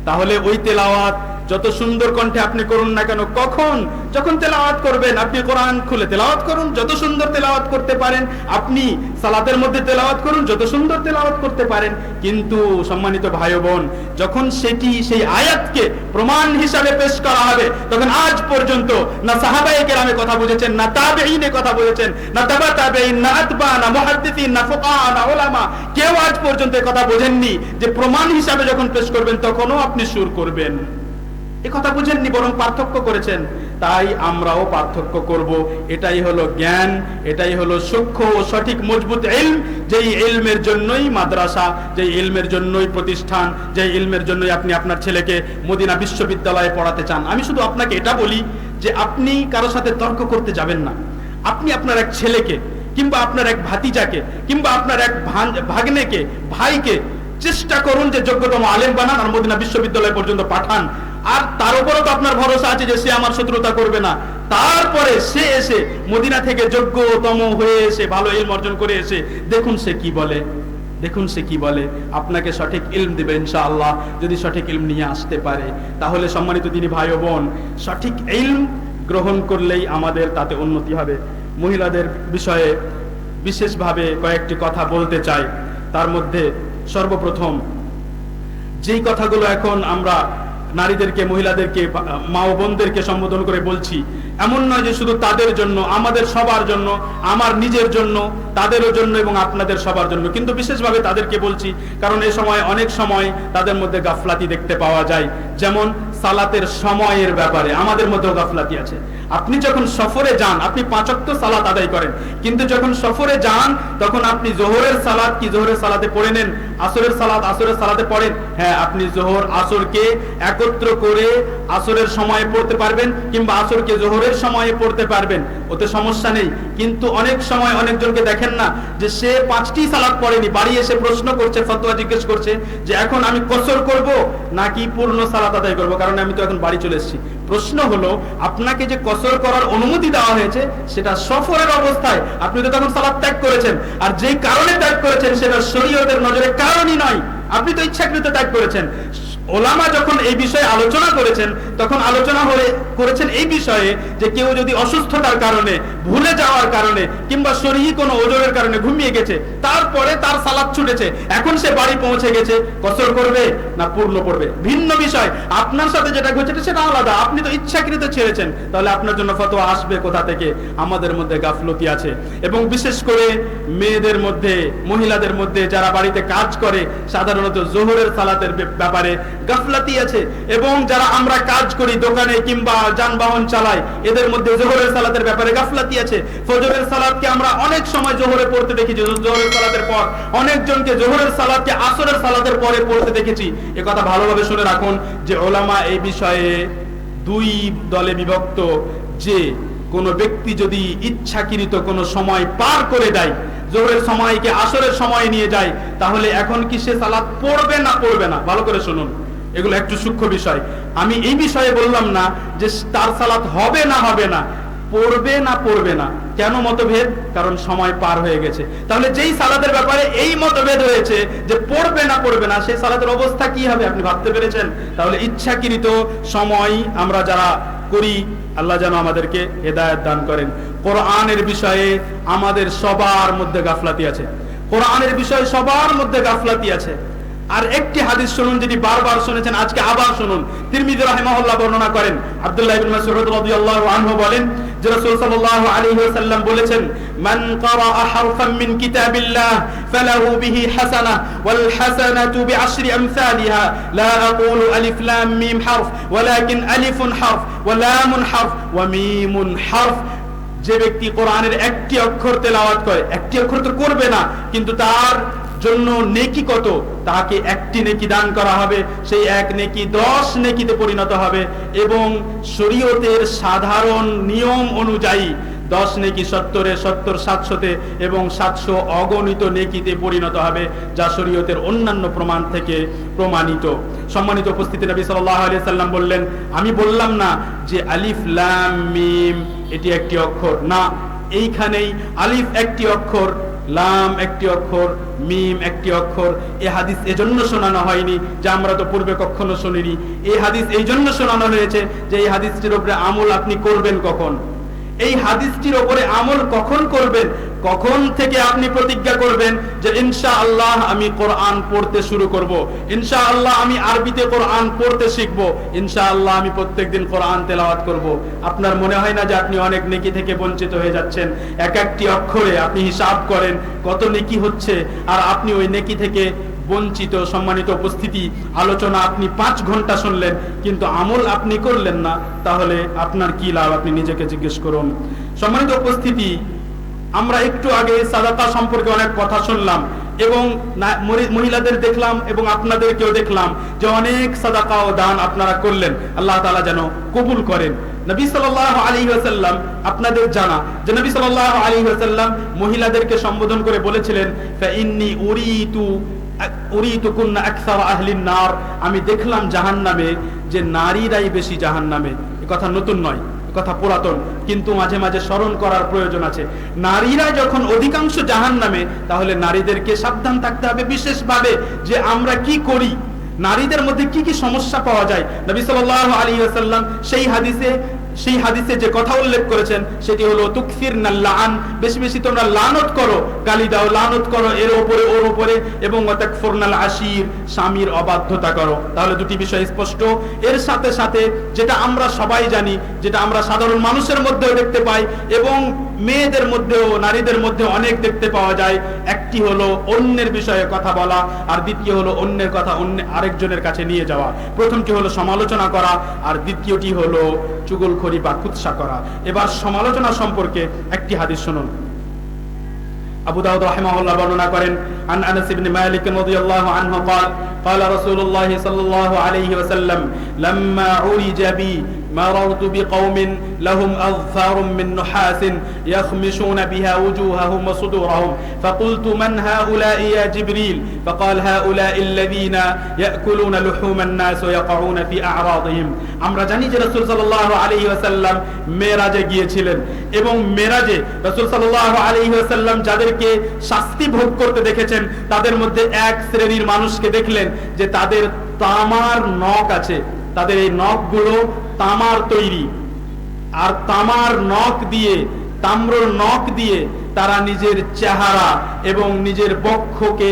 তাহলে ওই তেলাওয়াত যত সুন্দর কণ্ঠে আপনি করুন না কেন, কখন যখন তেলাওয়াত করবেন আপনি কোরআন খুলে তেলাওয়াত করুন, যত সুন্দর তেলাওয়াত করতে পারেন। আপনি সালাতের মধ্যে তেলাওয়াত করুন, যত সুন্দর তেলাওয়াত করতে পারেন। কিন্তু সম্মানিত ভাই বোন, যখন সেটি সেই আয়াতকে প্রমাণ হিসাবে পেশ করা হবে, তখন আজ পর্যন্ত না সাহাবায়ে কেরামে কথা বুঝেছেন, না তাবেঈনে কথা বুঝেছেন, না তাবা তাবেঈন, না আতবা, না মুহাদ্দিসিন, না ফুকাহা, না উলামা, কেউ আজ পর্যন্ত কথা বোঝেননি যে প্রমাণ হিসাবে যখন পেশ করবেন তখনও আপনি সুর করবেন। এই কথা বুঝেননি, বরং পার্থক্য করেছেন। তাই আমরাও পার্থক্য করব। এটাই হলো জ্ঞান, এটাই হলো সূক্ষ্ম ও সঠিক মজবুত ইলম, যেই ইলমের জন্যই মাদ্রাসা, যেই ইলমের জন্যই প্রতিষ্ঠান, যেই ইলমের জন্যই আপনি আপনার ছেলেকে মদিনা বিশ্ববিদ্যালয়ে পড়াতে চান। আমি শুধু আপনাকে এটা বলি যে আপনি কারো সাথে তর্ক করতে যাবেন না, আপনি আপনার এক ছেলেকে কিংবা আপনার এক ভাতিজাকে কিংবা আপনার এক ভাগ্নেকে, ভাইকে চেষ্টা করুন যে যোগ্যতম আলেম বানান আর মদিনা বিশ্ববিদ্যালয় পর্যন্ত পাঠান। আর তার উপরও তো আপনার ভরসা আছে যে সে আমার শত্রুতা করবে না। তারপরে সে এসে মদিনা থেকে যোগ্যতম হয়ে এসে ভালো ইলম অর্জন করে এসে দেখুন সে কি বলে, দেখুন সে কি বলে। আপনাকে সঠিক ইলম দিবে ইনশাআল্লাহ, যদি সঠিক ইলম নিয়ে আসতে পারে। তাহলে সম্মানিত দিনী ভাই ও বোন, সঠিক ইলম গ্রহণ করলেই আমাদের তাতে উন্নতি হবে। মহিলাদের বিষয়ে বিশেষভাবে কয়েকটি কথা বলতে চাই। তার মধ্যে সর্বপ্রথম যেই কথাগুলো এখন আমরা নারীদেরকে, মহিলাদেরকে, মা ও বোনদেরকে সম্বোধন করে বলছি, এমন নয় যে শুধু তাদের জন্য, আমাদের সবার জন্য, আমার নিজের জন্য, তাদেরও জন্য এবং আপনাদের সবার জন্য, কিন্তু বিশেষভাবে তাদেরকে বলছি কারণ এই সময় অনেক সময় তাদের মধ্যে গাফলাতি দেখতে পাওয়া যায়। যেমন সালাতের সময়ের ব্যাপারে আমাদের মধ্যেও গাফলাতি আছে। আপনি যখন সফরে যান আপনি 5 ওয়াক্ত সালাত আদায় করেন, কিন্তু যখন সফরে যান তখন আপনি জোহরের সালাত কি জোহরের সালাতে পড়ে নেন, আসরের সালাত আসরের সালাতে পড়েন। হ্যাঁ, আপনি জোহর আসরকে একত্র করে আসরের সময়ে পড়তে পারবেন কিংবা আসরকে জোহরের সময়ে পড়তে পারবেন, ওতে সমস্যা নেই। কিন্তু অনেক সময় অনেকজনকে দেখেন না যে সে 5টি সালাত পড়েনি, বাড়ি এসে প্রশ্ন করছে, ফতোয়া জিজ্ঞেস করছে যে এখন আমি কসর করব নাকি পূর্ণ সালাত আদায় করব, কারণ আমি তো এখন বাড়ি চলে এসেছি। প্রশ্ন হলো, আপনাকে যে কসর করার অনুমতি দেওয়া হয়েছে সেটা সফরের অবস্থায়, আপনি তো তখন সালাত ত্যাগ করেছেন, আর যেই কারণে ত্যাগ করেছেন সেটা শরীয়তের নজরে কারণই নয়, আপনি তো ইচ্ছাকৃত ত্যাগ করেছেন। ওলামা যখন এই বিষয়ে আলোচনা করেছেন তখন আলোচনা করেছেন এই বিষয়ে যে কেউ যদি অসুস্থতার কারণে, ভুলে যাওয়ার কারণে কিংবা শরীরী কোনো ওজরের কারণে ঘুমিয়ে গেছে, তারপরে তার সালাত ছুটেছে, এখন সে বাড়ি পৌঁছে গেছে, কসর করবে না পূর্ণ পড়বে ভিন্ন বিষয়। আপনার সাথে যেটা ঘটেছে সেটা আলাদা, আপনি তো ইচ্ছাকৃত ছেড়েছেন, তাহলে আপনার জন্য ফতোয়া আসবে কোথা থেকে? আমাদের মধ্যে গাফলতি আছে। এবং বিশেষ করে মেয়েদের মধ্যে, মহিলাদের মধ্যে যারা বাড়িতে কাজ করে সাধারণত জোহরের সালাতের ব্যাপারে গাফলাতি আছে। এবং যারা আমরা কাজ করি দোকানে কিংবা যানবাহন চালাই, এদের মধ্যে জোহরের সালাতের ব্যাপারে গাফলাতি আছে। ফজরের সালাতকে আমরা অনেক সময় জোহরে পড়তে দেখেছি, জোহরের সালাতের পর অনেকজনকে জোহরের সালাতকে আসরের সালাতের পরে পড়তে দেখেছি। এ কথা ভালোভাবে শুনে রাখুন যে ওলামা এই বিষয়ে 2 দলে বিভক্ত, যে কোন ব্যক্তি যদি ইচ্ছাকৃত কোনো সময় পার করে দেয়, জোহরের সময়কে আসরের সময় নিয়ে যায়, তাহলে এখন কি সে সালাত পড়বে না পড়বে না? ভালো করে শুনুন, এগুলো একটু সূক্ষ্ম বিষয়। আমি এই বিষয়ে বললাম না যে তার সালাত হবে না হবে না, পড়বে না পড়বে না। কেন মতভেদ? কারণ সময় পার হয়ে গেছে। তাহলে যেই সালাতের ব্যাপারে এই মতভেদ হয়েছে যে পড়বে না পড়বে না, সেই সালাতের অবস্থা কি হবে আপনি ভাবতে পেরেছেন? তাহলে ইচ্ছাকৃত সময় আমরা যারা করি, আল্লাহ যেন আমাদেরকে হেদায়েত দান করেন। কোরআনের বিষয়ে আমাদের সবার মধ্যে গাফলাতি আছে, কোরআনের বিষয়ে সবার মধ্যে গাফলাতি আছে। আর একটি হাদিস শুনুন, যেটি বারবার শুনেছেন, আজকে আবার শুনুন। তিরমিজি রাহিমাহুল্লাহ বর্ণনা করেন, আব্দুল্লাহ ইবনে মাসউদ রাদিয়াল্লাহু আনহু বলেন যে রাসূল সাল্লাল্লাহু আলাইহি ওয়াসাল্লাম বলেছেন, মান ক্বারাআ হারফান মিন কিতাবিল্লাহ ফালাহু বিহি হাসানাহ ওয়াল হাসানাতু বিআশরি আমসালিহা লা আকুলু আলিফ লাম মিম হারফ ওয়ালাকিন আলিফুন হারফ ওয়া লামুন হারফ ওয়া মিমুন হারফ। যে ব্যক্তি কোরআনের একটি অক্ষর তেলাওয়াত করে, একটি অক্ষর তো করবে না, কিন্তু তার জন্য নেকি কত? তাকে একটি নেকি দান করা হবে, সেই এক নেকি 10 নেকিতে পরিণত হবে। এবং শরীয়তের সাধারণ নিয়ম অনুযায়ী 10 নেকি 70-এ, 70 700-তে এবং 700 অগণিত নেকিতে পরিণত হবে, যা শরীয়তের অন্যান্য প্রমাণ থেকে প্রমাণিত। সম্মানিত উপস্থিতি, নবী সাল্লাল্লাহু আলাইহি সাল্লাম বললেন, আমি বললাম না যে আলিফ লাম মিম এটি একটি অক্ষর, না, এইখানেই আলিফ একটি অক্ষর, লাম একটি অক্ষর, মিম একটি অক্ষর। এই হাদিস এজন্য শোনানো হয়নি যে আমরা তো পূর্বে কখনো শুনিনি। এই হাদিস এই জন্য শোনানো হয়েছে যে এই হাদিসটির উপরে আমল আপনি করবেন কখন, এই হাদিসটির উপরে আমল কখন করবেন, কখন থেকে আপনি প্রতিজ্ঞা করবেন যে ইনশাআল্লাহ আমি কোরআন পড়তে শুরু করব, ইনশাআল্লাহ আমি আরবিতে কোরআন পড়তে শিখব, ইনশাআল্লাহ আমি প্রত্যেকদিন কোরআন তেলাওয়াত করব। আপনার মনে হয় না যে আপনি অনেক নেকি থেকে বঞ্চিত হয়ে যাচ্ছেন? এক একটি অক্ষরে আপনি হিসাব করেন কত নেকি হচ্ছে, আর আপনি ওই নেকি থেকে বঞ্চিত। সম্মানিত উপস্থিতি, আলোচনা আপনি 5 ঘন্টা শুনলেন কিন্তু আমল আপনি করলেন না, তাহলে আপনার কি লাভ? আপনি নিজেকে জিজ্ঞেস করুন। সম্মানিত উপস্থিতি, আমরা একটু আগে সাদাকা সম্পর্কে অনেক কথা শুনলাম। এবং মহিলাদের দেখলাম এবং আপনাদেরকেও দেখলাম যে অনেক সাদাকা ও দান আপনারা করলেন। আল্লাহ তাআলা যেন কবুল করেন। নবী সাল্লাল্লাহু আলাইহি ওয়াসাল্লাম, আপনাদের জানা যে নবী সাল্লাল্লাহু আলাইহি ওয়াসাল্লাম মহিলাদেরকে সম্বোধন করে বলেছিলেন, ফা ইন্নী উরিতুকুন্না আকসারা আহলিন নার, আমি দেখলাম জাহান্নামে যে নারীরাই বেশি জাহান্নামে। এই কথা নতুন নয়, কথা পুরাতন, কিন্তু মাঝে মাঝে স্মরণ করার প্রয়োজন আছে। নারীরা যখন অধিকাংশ জাহান্নামে, তাহলে নারীদেরকে সাবধান থাকতে হবে বিশেষভাবে যে আমরা কি করি, নারীদের মধ্যে কি কি সমস্যা পাওয়া যায়। নবী সাল্লাল্লাহু আলাইহি ওয়াসাল্লাম সেই হাদিসে যে কথা উল্লেখ করেছেন সেটি হলো তুকসিরনাল লাআন, বেশি বেশি তোমরা লানত করো, গালি দাও, লানত করো এর উপরে ওর উপরে, এবং ওয়াতাকফুরনাল আশির, স্বামীর অবাধ্যতা করো। তাহলে দুটি বিষয় স্পষ্ট। এর সাথে সাথে যেটা আমরা সবাই জানি, যেটা আমরা সাধারণ মানুষের মধ্যেও দেখতে পাই এবং মেয়েদের মধ্যেও নারীদের মধ্যে অনেক দেখতে পাওয়া যায়, একটি হলো অন্যের বিষয়ে কথা বলা, আর দ্বিতীয় হলো অন্যের কথা আরেকজনের কাছে নিয়ে যাওয়া। প্রথমটি হলো সমালোচনা করা, আর দ্বিতীয়টি হলো চুগলখড়ি বা কুৎসা করা। এবার সমালোচনা সম্পর্কে একটি হাদিস শুনুন। আবু দাউদ রাহিমাহুল্লাহ বর্ণনা করেন, আন আনাস ইবনে মালিক রাদিয়াল্লাহু আনহু قال قال رسول الله صلى الله عليه وسلم لما عرج بي مررت بقوم لهم أظفار من نحاس يخمشون بها وجوههم وصدورهم فقلت من هؤلاء يا جبريل فقال هؤلاء الذين يأكلون لحوم الناس ويقعون في أعراضهم। আমরা জানি যে রাসূল সাল্লাল্লাহু আলাইহি ওয়াসাল্লাম মেরাজে গিয়েছিলেন এবং মেরাজে রাসূল সাল্লাল্লাহু আলাইহি ওয়াসাল্লাম যাদেরকে শাস্তি ভোগ করতে দেখেছেন তাদের মধ্যে এক শ্রেণীর মানুষকে দেখলেন যে তাদের তামার নখ আছে, তাদের এই নখগুলো তামার তৈরি, আর তামার নখ দিয়ে, তাম্রর নখ দিয়ে তারা নিজের চেহারা এবং নিজের বক্ষকে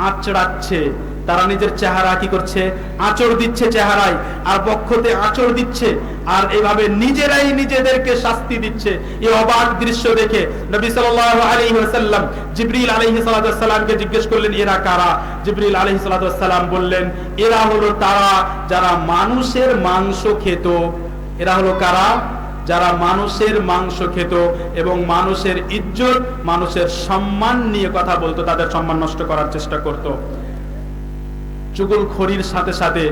আঁচড়াচ্ছে। তারা নিজের চেহারা কি করছে? আঁচড় দিচ্ছে চেহারায়, আর বক্ষতে আঁচড় দিচ্ছে, আর এভাবে নিজেরাই নিজেদেরকে শাস্তি দিচ্ছে। এই অবাক দৃশ্য দেখে নবী সাল্লাল্লাহু আলাইহি ওয়াসাল্লাম জিবরিল আলাইহিস সালাতু ওয়াস সালামকে জিজ্ঞেস করলেন, এরা কারা? জিবরিল আলাইহিস সালাতু ওয়াস সালাম বললেন, এরা হলো তারা যারা মানুষের মাংস খেত। এরা হলো কারা? যারা মানুষের মাংস খেত এবং মানুষের ইজ্জত, মানুষের সম্মান নিয়ে কথা বলতো, তাদের সম্মান নষ্ট করার চেষ্টা করত। চুগলখড়ির সাথে সাথে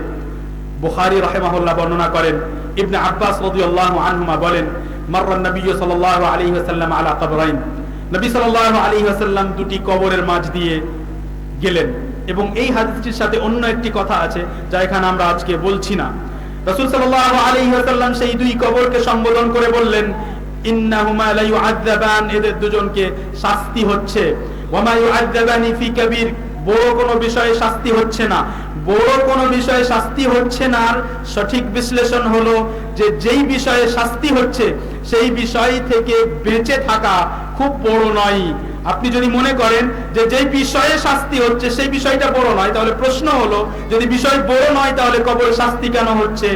বুখারী রাহিমাহুল্লাহ বর্ণনা করেন, ইবনে আব্বাস রাদিয়াল্লাহু আনহুমা বলেন, মাররান নবী সাল্লাল্লাহু আলাইহি ওয়াসাল্লাম আলা কবরাইন, নবী সাল্লাল্লাহু আলাইহি ওয়াসাল্লাম দুটি কবরের মাঝ দিয়ে গেলেন। এবং এই হাদিসটির সাথে অন্য একটি কথা আছে যা এখানে আমরা আজকে বলছি না। রাসূল সাল্লাল্লাহু আলাইহি ওয়াসাল্লাম সেই দুই কবরকে সম্বোধন করে বললেন, ইন্নাহুমা লা ইউআযাবান, এদের দুজনকে শাস্তি হচ্ছে। ওয়া মা ইউআযাবানি ফি কাবীর, বড় কোনো বিষয়ে শাস্তি হচ্ছে না। বড় কোনো বিষয়ে শাস্তি হচ্ছে না, আর সঠিক বিশ্লেষণ হলো যে যেই বিষয়ে শাস্তি হচ্ছে সেই বিষয় থেকে বেঁচে থাকা খুব বড় নয়। আপনি যদি মনে করেন যে যেই বিষয়ে শাস্তি হচ্ছে সেই বিষয়টা বড় নয়, তাহলে প্রশ্ন হলো যদি বিষয় বড় নয় তাহলে কবরে শাস্তি কেন হচ্ছে?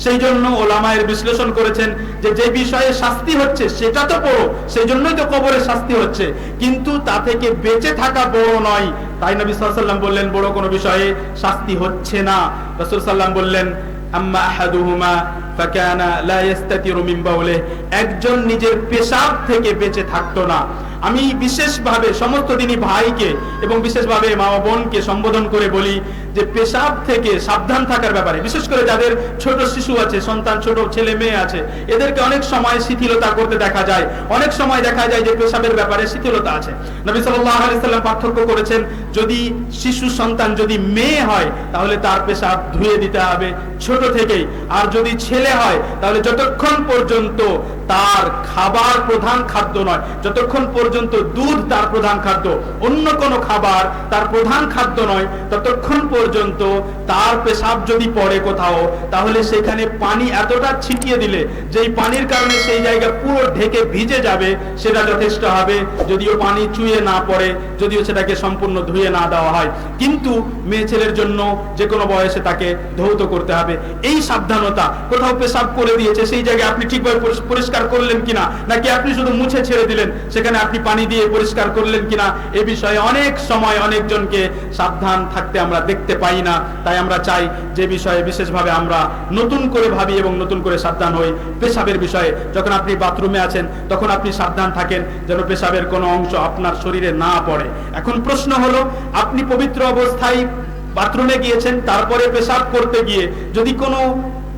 সেই জন্য ওলামায়ের বিশ্লেষণ করেছেন যে যে বিষয়ে শাস্তি হচ্ছে সেটা তো বড়, সেই জন্যই তো কবরে শাস্তি হচ্ছে, কিন্তু তা থেকে বেঁচে থাকা বড় নয়। তাই নবী সাল্লাল্লাহু আলাইহি ওয়াসাল্লাম বললেন বড় কোনো বিষয়ে শাস্তি হচ্ছে না। রাসূল সাল্লাল্লাহু আলাইহি ওয়াসাল্লাম বললেন, আম্মা আহাদুহুমা ফাকানা লা ইস্তাতিরু মিন বাউলিহি, একজন নিজের পেশাব থেকে বেঁচে থাকতো না। আমি বিশেষভাবে সমস্ত দিনই ভাইকে এবং বিশেষভাবে মা বোনকে সম্বোধন করে বলি যে পেশাব থেকে সাবধান থাকার ব্যাপারে, বিশেষ করে যাদের ছোট শিশু আছে, সন্তান, ছোট ছেলে মেয়ে আছে, এদেরকে অনেক সময় শিথিলতা করতে দেখা যায়। অনেক সময় দেখা যায় যে পেশাবের ব্যাপারে শিথিলতা আছে। নবী সাল্লাল্লাহু আলাইহি ওয়াসাল্লাম পার্থক্য করেছেন, যদি শিশু সন্তান যদি মেয়ে হয় তাহলে তার পেশাব ধুয়ে দিতে হবে ছোট থেকেই, আর যদি ছেলে হয় তাহলে যতক্ষণ পর্যন্ত তার খাবার প্রধান খাদ্য নয়, যতক্ষণ পর্যন্ত দুধ তার প্রধান খাদ্য, অন্য কোনো খাবার তার প্রধান খাদ্য নয়, ততক্ষণ পর্যন্ত তার পেশাব যদি পড়ে কোথাও তাহলে সেখানে পানি এতটা ছিটিয়ে দিলে যেই পানির কারণে সেই জায়গা পুরো ঢেকে ভিজে যাবে, সেটা যথেষ্ট হবে। যদিও পানি চুয়ে না পড়ে, যদিও সেটাকে সম্পূর্ণ ধুয়ে না দেওয়া হয়, কিন্তু মেয়ে ছেলের জন্য যে কোনো বয়সে তাকে ধৌত করতে হবে। এই সাবধানতা, কোথাও পেশাব করে দিয়েছে সেই জায়গায় আপনি ঠিকভাবে পরিষ্কার করলেন কিনা, নাকি আপনি শুধু মুছে ছেড়ে দিলেন, সেখানে আপনি পানি দিয়ে পরিষ্কার করলেন কিনা, এ বিষয়ে অনেক সময় অনেকজনকে সাবধান থাকতে আমরা দেখতে দেখতে পাই না। তাই আমরা চাই যে বিষয়ে বিশেষভাবে আমরা নতুন করে ভাবি এবং নতুন করে সাবধান হই। পেশাবের বিষয়ে যখন আপনি বাথরুমে আছেন তখন আপনি সাবধান থাকেন যেন পেশাবের কোনো অংশ আপনার শরীরে না পড়ে। এখন প্রশ্ন হলো, আপনি পবিত্র অবস্থায় বাথরুমে গিয়েছেন, তারপরে পেশাব করতে গিয়ে যদি কোনো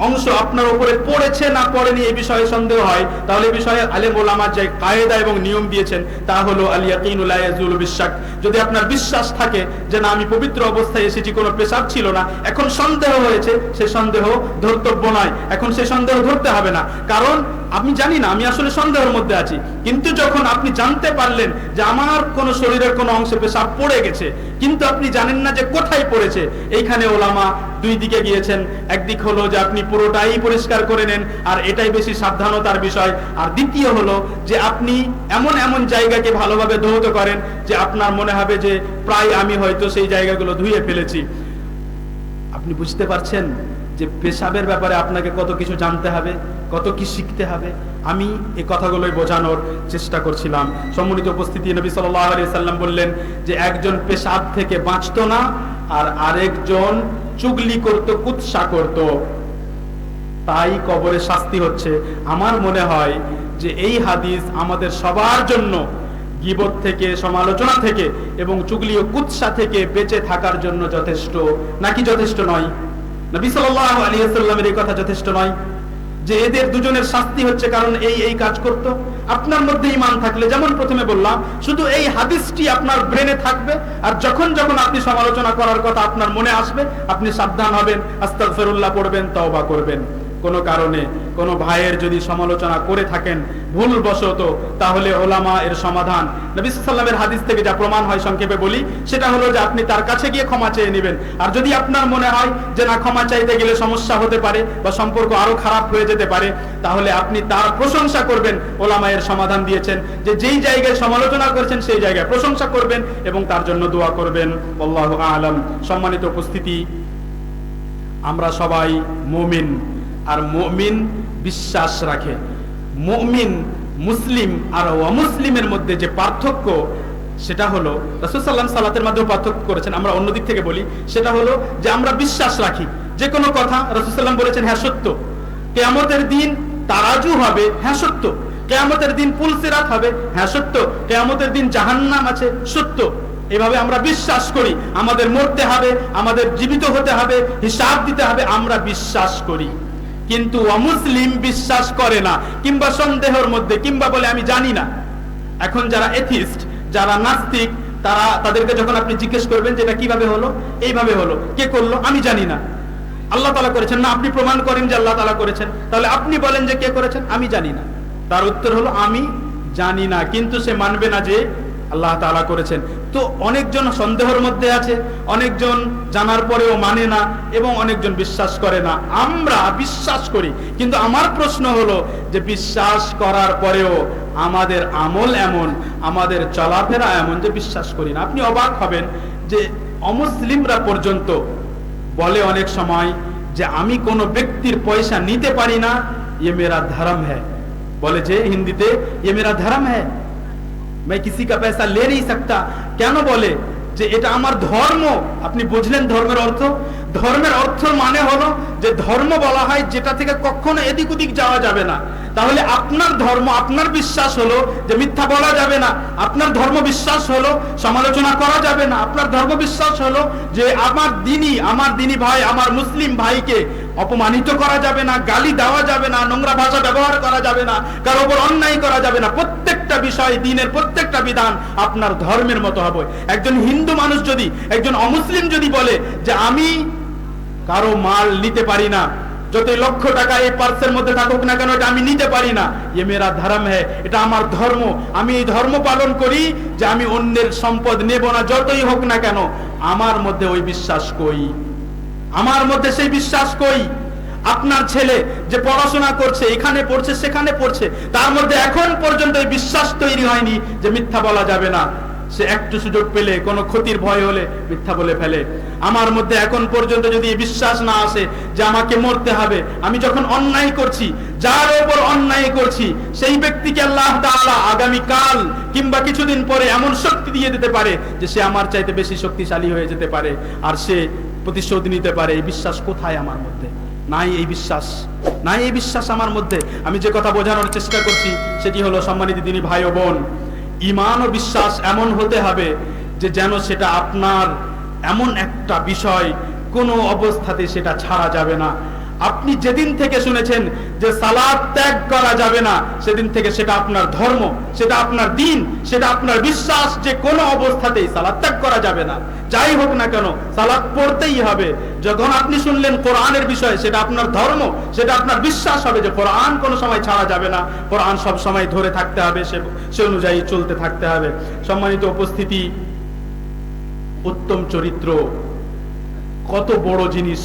অংশ আপনার উপরে পড়েছে না পড়েনি এই বিষয়ে সন্দেহ হয়, তাহলে এই বিষয়ে আলেম ওলামা যে কায়দা এবং নিয়ম দিয়েছেন তা হলো আল ইয়াকিনু লা ইয়াজুলু বিশ-শাক। যদি আপনার বিশ্বাস থাকে যে না আমি পবিত্র অবস্থায় এসেছি, কোনো পেশাব ছিল না, এখন সন্দেহ হয়েছে, সে সন্দেহ ধর্তব্য নয়, এখন সে সন্দেহ ধরতে হবে না। কারণ আমি জানি না, আমি আসলে সন্দেহের মধ্যে আছি। কিন্তু যখন আপনি জানতে পারলেন যে আমার কোন শরীরের কোন অংশে পেশাব পড়ে গেছে, কিন্তু আপনি জানেন না যে কোথায় পড়েছে, এইখানে ওলামা দুই দিকে গিয়েছেন। একদিক হলো যে আপনি পুরোটাই পরিষ্কার করে নেন, আর এটাই বেশি সাবধানতার বিষয়। আর দ্বিতীয় হলো যে আপনি এমন এমন জায়গাকে ভালোভাবে ধৌত করেন যে আপনার মনে হবে যে প্রায় আমি হয়তো সেই জায়গাগুলো ধুয়ে ফেলেছি। আপনি বুঝতে পারছেন যে পেশাবের ব্যাপারে আপনাকে কত কিছু জানতে হবে, কত কি শিখতে হবে। আমি এই কথাগুলোই বোঝানোর চেষ্টা করছিলাম। সম্মানিত উপস্থিতি, নবী সাল্লাল্লাহু আলাইহি সাল্লাম বললেন যে একজন পেশাব থেকে বাঁচতো না আর আরেকজন চুগলি করত, কুৎসা করত, তাই কবরে শাস্তি হচ্ছে। আমার মনে হয় যে এই হাদিস আমাদের সবার জন্য গীবত থেকে, সমালোচনা থেকে এবং চুগলি ও কুৎসা থেকে বেঁচে থাকার জন্য যথেষ্ট, নাকি যথেষ্ট নয়? নবী সাল্লাল্লাহু আলাইহি ওয়াসাল্লামের এই কথা যথেষ্ট নয় যে এদের দুজনের শাস্তি হচ্ছে কারণ এই এই কাজ করত? আপনার মধ্যে ঈমান থাকলে, যেমন প্রথমে বললাম, শুধু এই হাদিসটি আপনার ব্রেনে থাকবে, আর যখন যখন আপনি সমালোচনা করার কথা আপনার মনে আসবে, আপনি সাবধান হবেন, আস্তাগফিরুল্লাহ পড়বেন, তওবা করবেন। কোনো কারণে কোনো ভাইয়ের যদি সমালোচনা করে থাকেন ভুলবশত, তাহলে ওলামা এর সমাধান নবী সাল্লাল্লাহু আলাইহি ওয়াসাল্লামের হাদিস থেকে যা প্রমাণ হয় সংক্ষেপে বলি, সেটা হলো যে আপনি তার কাছে গিয়ে ক্ষমা চেয়ে নেবেন। আর যদি আপনার মনে হয় যে না, ক্ষমা চাইতে গেলে সমস্যা হতে পারে বা সম্পর্ক আরো খারাপ হয়ে যেতে পারে, তাহলে আপনি তার প্রশংসা করবেন। ওলামা এর সমাধান দিয়েছেন যে যেই জায়গায় সমালোচনা করেছেন সেই জায়গায় প্রশংসা করবেন এবং তার জন্য দোয়া করবেন। আল্লাহু আ'লাম। সম্মানিত উপস্থিতি, আমরা সবাই মুমিন, আর মুমিন বিশ্বাস রাখে। মুমিন, মুসলিম আর অমুসলিমের মধ্যে যে পার্থক্য, সেটা হলো রাসূল সাল্লাল্লাহু আলাইহি ওয়াসাল্লাম সালাতের মাধ্যমে পার্থক্য করেছেন। আমরা অন্য দিক থেকে বলি, সেটা হলো যে আমরা বিশ্বাস রাখি যে কোনো কথা রাসূল সাল্লাল্লাহু আলাইহি ওয়াসাল্লাম বলেছেন, হ্যাঁ সত্য। কিয়ামতের দিন তারাজু হবে, হ্যাঁ সত্য। কিয়ামতের দিন পুলসিরাত হবে, হ্যাঁ সত্য। কিয়ামতের দিন জাহান্নাম আছে, সত্য। এভাবে আমরা বিশ্বাস করি। আমাদের মরতে হবে, আমাদের জীবিত হতে হবে, হিসাব দিতে হবে, আমরা বিশ্বাস করি। কিন্তু অমুসলিম বিশ্বাস করে না, কিংবা সন্দেহের মধ্যে, কিংবা বলে আমি জানি না। এখন যারা এথিস্ট, যারা নাস্তিক, তাদেরকে যখন আপনি জিজ্ঞেস করবেন যে এটা কিভাবে হলো, এইভাবে হলো, কে করলো, আমি জানি না। আল্লাহ তাআলা করেছেন না, আপনি প্রমাণ করেন যে আল্লাহ তাআলা করেছেন, তাহলে আপনি বলেন যে কে করেছেন, আমি জানি না। তার উত্তর হলো আমি জানি না, কিন্তু সে মানবে না যে আল্লাহ তাআলা করেছেন। তো অনেকজন সন্দেহের মধ্যে আছে, অনেকজন জানার পরেও মানে না, এবং অনেকজন বিশ্বাস করে না। আমরা বিশ্বাস করি, কিন্তু আমার প্রশ্ন হলো যে বিশ্বাস করার পরেও আমাদের আমল এমন, আমাদের চলাফেরা এমন যে বিশ্বাস করি না। আপনি অবাক হবেন যে অমুসলিমরা পর্যন্ত বলে অনেক সময় যে আমি কোনো ব্যক্তির পয়সা নিতে পারি না, ये मेरा धर्म है। বলে যে হিন্দিতে ये मेरा धर्म है, मैं किसी का पैसा ले नहीं सकता। কেন বলে যে এটা আমার ধর্ম? আপনি বুঝলেন ধর্মের অর্থ? ধর্মের অর্থ মানে হলো যে ধর্ম বলা হয় যেটা থেকে কখনো এদিক ওদিক যাওয়া যাবে না। তাহলে আপনার ধর্ম, আপনার বিশ্বাস হলো যে মিথ্যা বলা যাবে না। আপনার ধর্ম বিশ্বাস হলো সমালোচনা করা যাবে না। আপনার ধর্ম বিশ্বাস হলো যে আমার দিনী ভাই, আমার মুসলিম ভাইকে অপমানিত করা যাবে না, গালি দেওয়া যাবে না, নোংরা ভাষা ব্যবহার করা যাবে না, কারো উপর অন্যায় করা যাবে না। প্রত্যেকটা বিষয়, দিনের প্রত্যেকটা বিধান আপনার ধর্মের মতো হবে। একজন হিন্দু মানুষ যদি, একজন অমুসলিম যদি বলে যে আমি কারো মাল নিতে পারি না, যতই লক্ষ টাকা এই পার্সের মধ্যে থাকুক না কেন, এটা আমি নিতে পারি না, ये मेरा धर्म है, এটা আমার ধর্ম, আমি এই ধর্ম পালন করি যে আমি অন্যের সম্পদ নেব না, যতই হোক না কেন। আমার মধ্যে ওই বিশ্বাস কই? আমার মধ্যে সেই বিশ্বাস কই? আপনার ছেলে যে পড়াশোনা করছে, এখানে পড়ছে, সেখানে পড়ছে, তার মধ্যে এখন পর্যন্ত এই বিশ্বাস তৈরি হয়নি যে মিথ্যা বলা যাবে না। সে একটু সুযোগ পেলে, কোনো ক্ষতির ভয় হলে মিথ্যা বলে ফেলে। আমার মধ্যে এখন পর্যন্ত যদি এই বিশ্বাস না আসে যে আমাকে মরতে হবে, আমি যখন অন্যায় করছি, যার উপর অন্যায় করছি, সেই ব্যক্তিকে আল্লাহ তাআলা আগামী কাল কিংবা কিছুদিন পরে এমন শক্তি দিয়ে দিতে পারে যে সে আমার চাইতে বেশি শক্তিশালী হয়ে যেতে পারে, আর সে প্রতিশোধ নিতে পারে, এই বিশ্বাস কোথায় আমার মধ্যে? নাই এই বিশ্বাস, নাই এই বিশ্বাস আমার মধ্যে। আমি যে কথা বোঝানোর চেষ্টা করছি সেটি হলো, সম্মানিত দিনী ভাই ও বোন, ঈমান ও বিশ্বাস এমন হতে হবে যে যেন সেটা আপনার এমন একটা বিষয়, কোনো অবস্থাতে সেটা ছাড়া যাবে না। আপনি যেদিন থেকে শুনেছেন যে সালাত ত্যাগ করা যাবে না, সেদিন থেকে সেটা আপনার ধর্ম, সেটা আপনার দ্বীন, সেটা আপনার বিশ্বাস যে কোনো অবস্থাতেই সালাত ত্যাগ করা যাবে না। যাই হোক না কেন সালাত পড়তেই হবে। যখন আপনি শুনলেন কোরআনের বিষয়ে, সেটা আপনার ধর্ম, সেটা আপনার বিশ্বাস হবে যে কোরআন কোনো সময় ছাড়া যাবে না, কোরআন সব সময় ধরে থাকতে হবে, সে অনুযায়ী চলতে থাকতে হবে। সম্মানিত উপস্থিতি, উত্তম চরিত্র কত বড় জিনিস,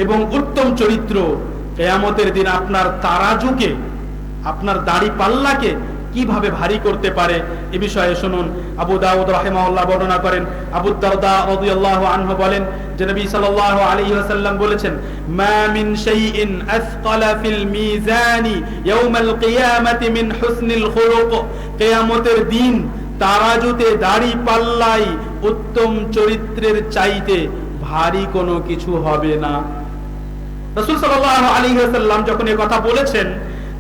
এবং উত্তম চরিত্র কিয়ামতের দিন আপনার তারাজুকে, আপনার দাড়ি পাল্লাকে কিভাবে ভারী করতে পারে, এ বিষয়ে শুনুন। আবু দাউদ রাহিমাহুল্লাহ বর্ণনা করেন, আবু দারদা রাদিয়াল্লাহু আনহু বলেন যে নবী সাল্লাল্লাহু আলাইহি ওয়াসাল্লাম বলেছেন, মা মিন শাইইন আসকালা ফিল মিজানি ইয়াউমাল কিয়ামাতি মিন হুসনিল খুলুক। কিয়ামতের দিন তারাজুতে দাড়ি পাল্লাই উত্তম চরিত্রের চাইতে ভারী কোনো কিছু হবে না। রাসূল সাল্লাল্লাহু আলাইহি ওয়াসাল্লাম যখন এই কথা বলেছেন,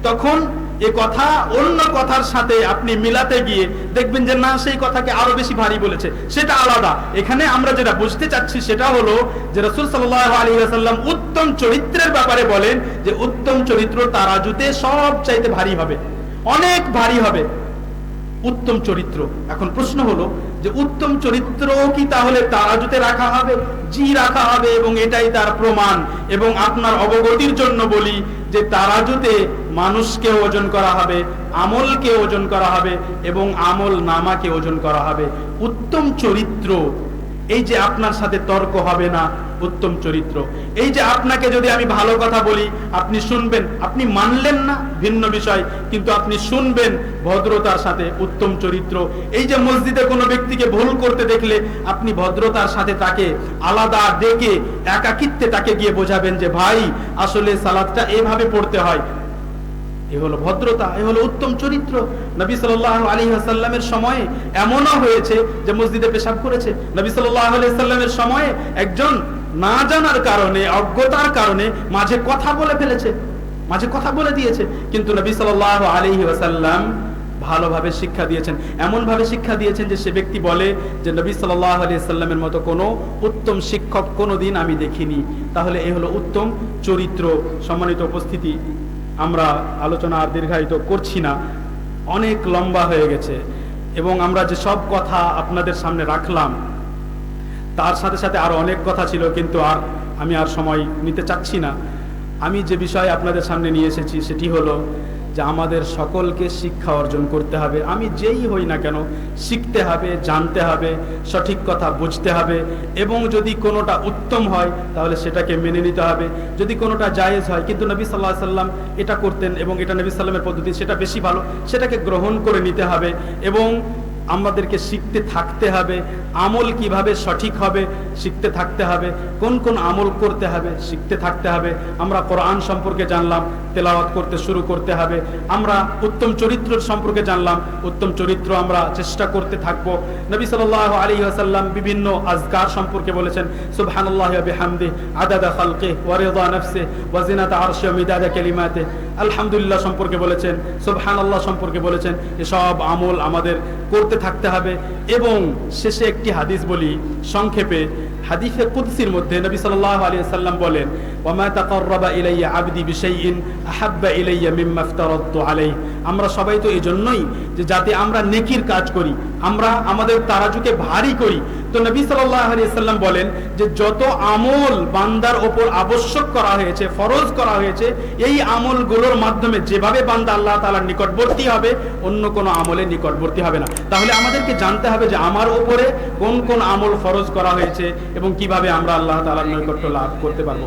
তখন এই কথা অন্য কথার সাথে আপনি মিলাতে গিয়ে দেখবেন যে না, সেই কথাকে আরো বেশি ভারী বলেছে, সেটা আলাদা। এখানে আমরা যেটা বুঝতে চাচ্ছি সেটা হলো যে রাসূল সাল্লাল্লাহু আলাইহি ওয়াসাল্লাম উত্তম চরিত্রের ব্যাপারে বলেন যে উত্তম চরিত্র তারাজুতে সব চাইতে ভারী হবে, অনেক ভারী হবে উত্তম চরিত্র। এখন প্রশ্ন হলো যে উত্তম চরিত্র কি তাহলে তারাজুতে রাখা হবে? জি, রাখা হবে, এবং এটাই তার প্রমাণ। এবং আপনার অবগতির জন্য বলি যে তারাজুতে মানুষকে ওজন করা হবে, আমলকে ওজন করা হবে, এবং আমল নামাকে ওজন করা হবে। উত্তম চরিত্র, এই যে আপনার সাথে তর্ক হবে না, উত্তম চরিত্র। এই যে আপনাকে যদি আমি ভালো কথা বলি, আপনি শুনবেন, আপনি মানলেন না ভিন্ন বিষয়, কিন্তু আপনি শুনবেন ভদ্রতার সাথে, উত্তম চরিত্র। এই যে মসজিদে কোনো ব্যক্তিকে ভুল করতে দেখলে আপনি ভদ্রতার সাথে তাকে আলাদা ডেকে একাকিত্বে তাকে গিয়ে বোঝাবেন যে ভাই আসলে সালাতটা এভাবে পড়তে হয়। এ হলো ভদ্রতা, এ হলো উত্তম চরিত্র। নবী সাল্লাল্লাহু আলাইহি ওয়াসাল্লামের সময়ে এমনও হয়েছে যে মসজিদে পেশাব করেছে। নবী সাল্লাল্লাহু আলাইহি ওয়াসাল্লামের সময়ে একজন না জানার কারণে, অজ্ঞতার কারণে মাঝে কথা বলে ফেলেছে, মাঝে কথা বলে দিয়েছে, কিন্তু নবী সাল্লাল্লাহু আলাইহি ওয়াসাল্লাম ভালোভাবে শিক্ষা দিয়েছেন, এমন ভাবে শিক্ষা দিয়েছেন যে সে ব্যক্তি বলে যে নবী সাল্লাল্লাহু আলাইহি ওয়াসাল্লামের মতো কোনো উত্তম শিক্ষক কোনোদিন আমি দেখিনি। তাহলে এ হলো উত্তম চরিত্র। সম্মানিত উপস্থিতি, আমরা আলোচনা আর দীর্ঘায়িত করছি না, অনেক লম্বা হয়ে গেছে, এবং আমরা যে সব কথা আপনাদের সামনে রাখলাম তার সাথে সাথে আরো অনেক কথা ছিল, কিন্তু আমি আর সময় নিতে চাচ্ছি না। আমি যে বিষয় আপনাদের সামনে নিয়ে এসেছি সেটি হলো যে আমাদের সকলকে শিক্ষা অর্জন করতে হবে। আমি যেই হই না কেন শিখতে হবে, জানতে হবে, সঠিক কথা বুঝতে হবে, এবং যদি কোনোটা উত্তম হয় তাহলে সেটাকে মেনে নিতে হবে। যদি কোনোটা জায়েজ হয়, কিন্তু নবী সাল্লাল্লাহু আলাইহি ওয়াসাল্লাম এটা করতেন এবং এটা নবী সাল্লামের পদ্ধতি, সেটা বেশি ভালো, সেটাকে গ্রহণ করে নিতে হবে। এবং আমাদেরকে শিখতে থাকতে হবে, আমল কিভাবে সঠিক হবে শিখতে থাকতে হবে, কোন কোন আমল করতে হবে শিখতে থাকতে হবে। আমরা কোরআন সম্পর্কে জানলাম, তেলাওয়াত করতে শুরু করতে হবে। আমরা উত্তম চরিত্র সম্পর্কে জানলাম, উত্তম চরিত্র আমরা চেষ্টা করতে থাকবো। নবী সাল্লাল্লাহু আলাইহি ওয়াসাল্লাম বিভিন্ন আজকার সম্পর্কে বলেছেন, সুবহানাল্লাহি ওয়া বিহামদিহি আদাদা খালকিহি ওয়া রিদা নাফসিহি ওয়া জিনাতা আরশিহি ওয়া মিদাদা কালিমাতিহি, আলহামদুলিল্লাহ সম্পর্কে বলেছেন, সুবহানাল্লাহ সম্পর্কে বলেছেন। এসব আমল আমাদের করতে থাকতে হবে। এবং শেষে একটি হাদিস বলি সংক্ষেপে। হাদিসে কুদসির মধ্যে নবী সাল্লাল্লাহু আলাইহি ওয়াসাল্লাম বলেন, ওয়া মা তাকাররাবা ইলাইয়া আবদি বিশাইইন আহাব্বা ইলাইয়া মিম্মা ইফতারাতু আলাইহি। আমরা সবাই তো এজন্যই যে যাতে আমরা নেকির কাজ করি, আমরা আমাদের তারাজুকে ভারী করি। তো নবী সাল্লাল্লাহু আলাইহি ওয়াসাল্লাম বলেন যে যত আমল বান্দার ওপর আবশ্যক করা হয়েছে, ফরজ করা হয়েছে, এই আমলগুলোর মাধ্যমে যেভাবে বান্দা আল্লাহ তাআলার নিকটবর্তী হবে, অন্য কোনো আমলের নিকটবর্তী হবে না। তাহলে আমাদেরকে জানতে হবে যে আমার উপরে কোন কোন আমল ফরজ করা হয়েছে এবং কিভাবে আমরা আল্লাহ তাআলার নৈকট্য লাভ করতে পারবো।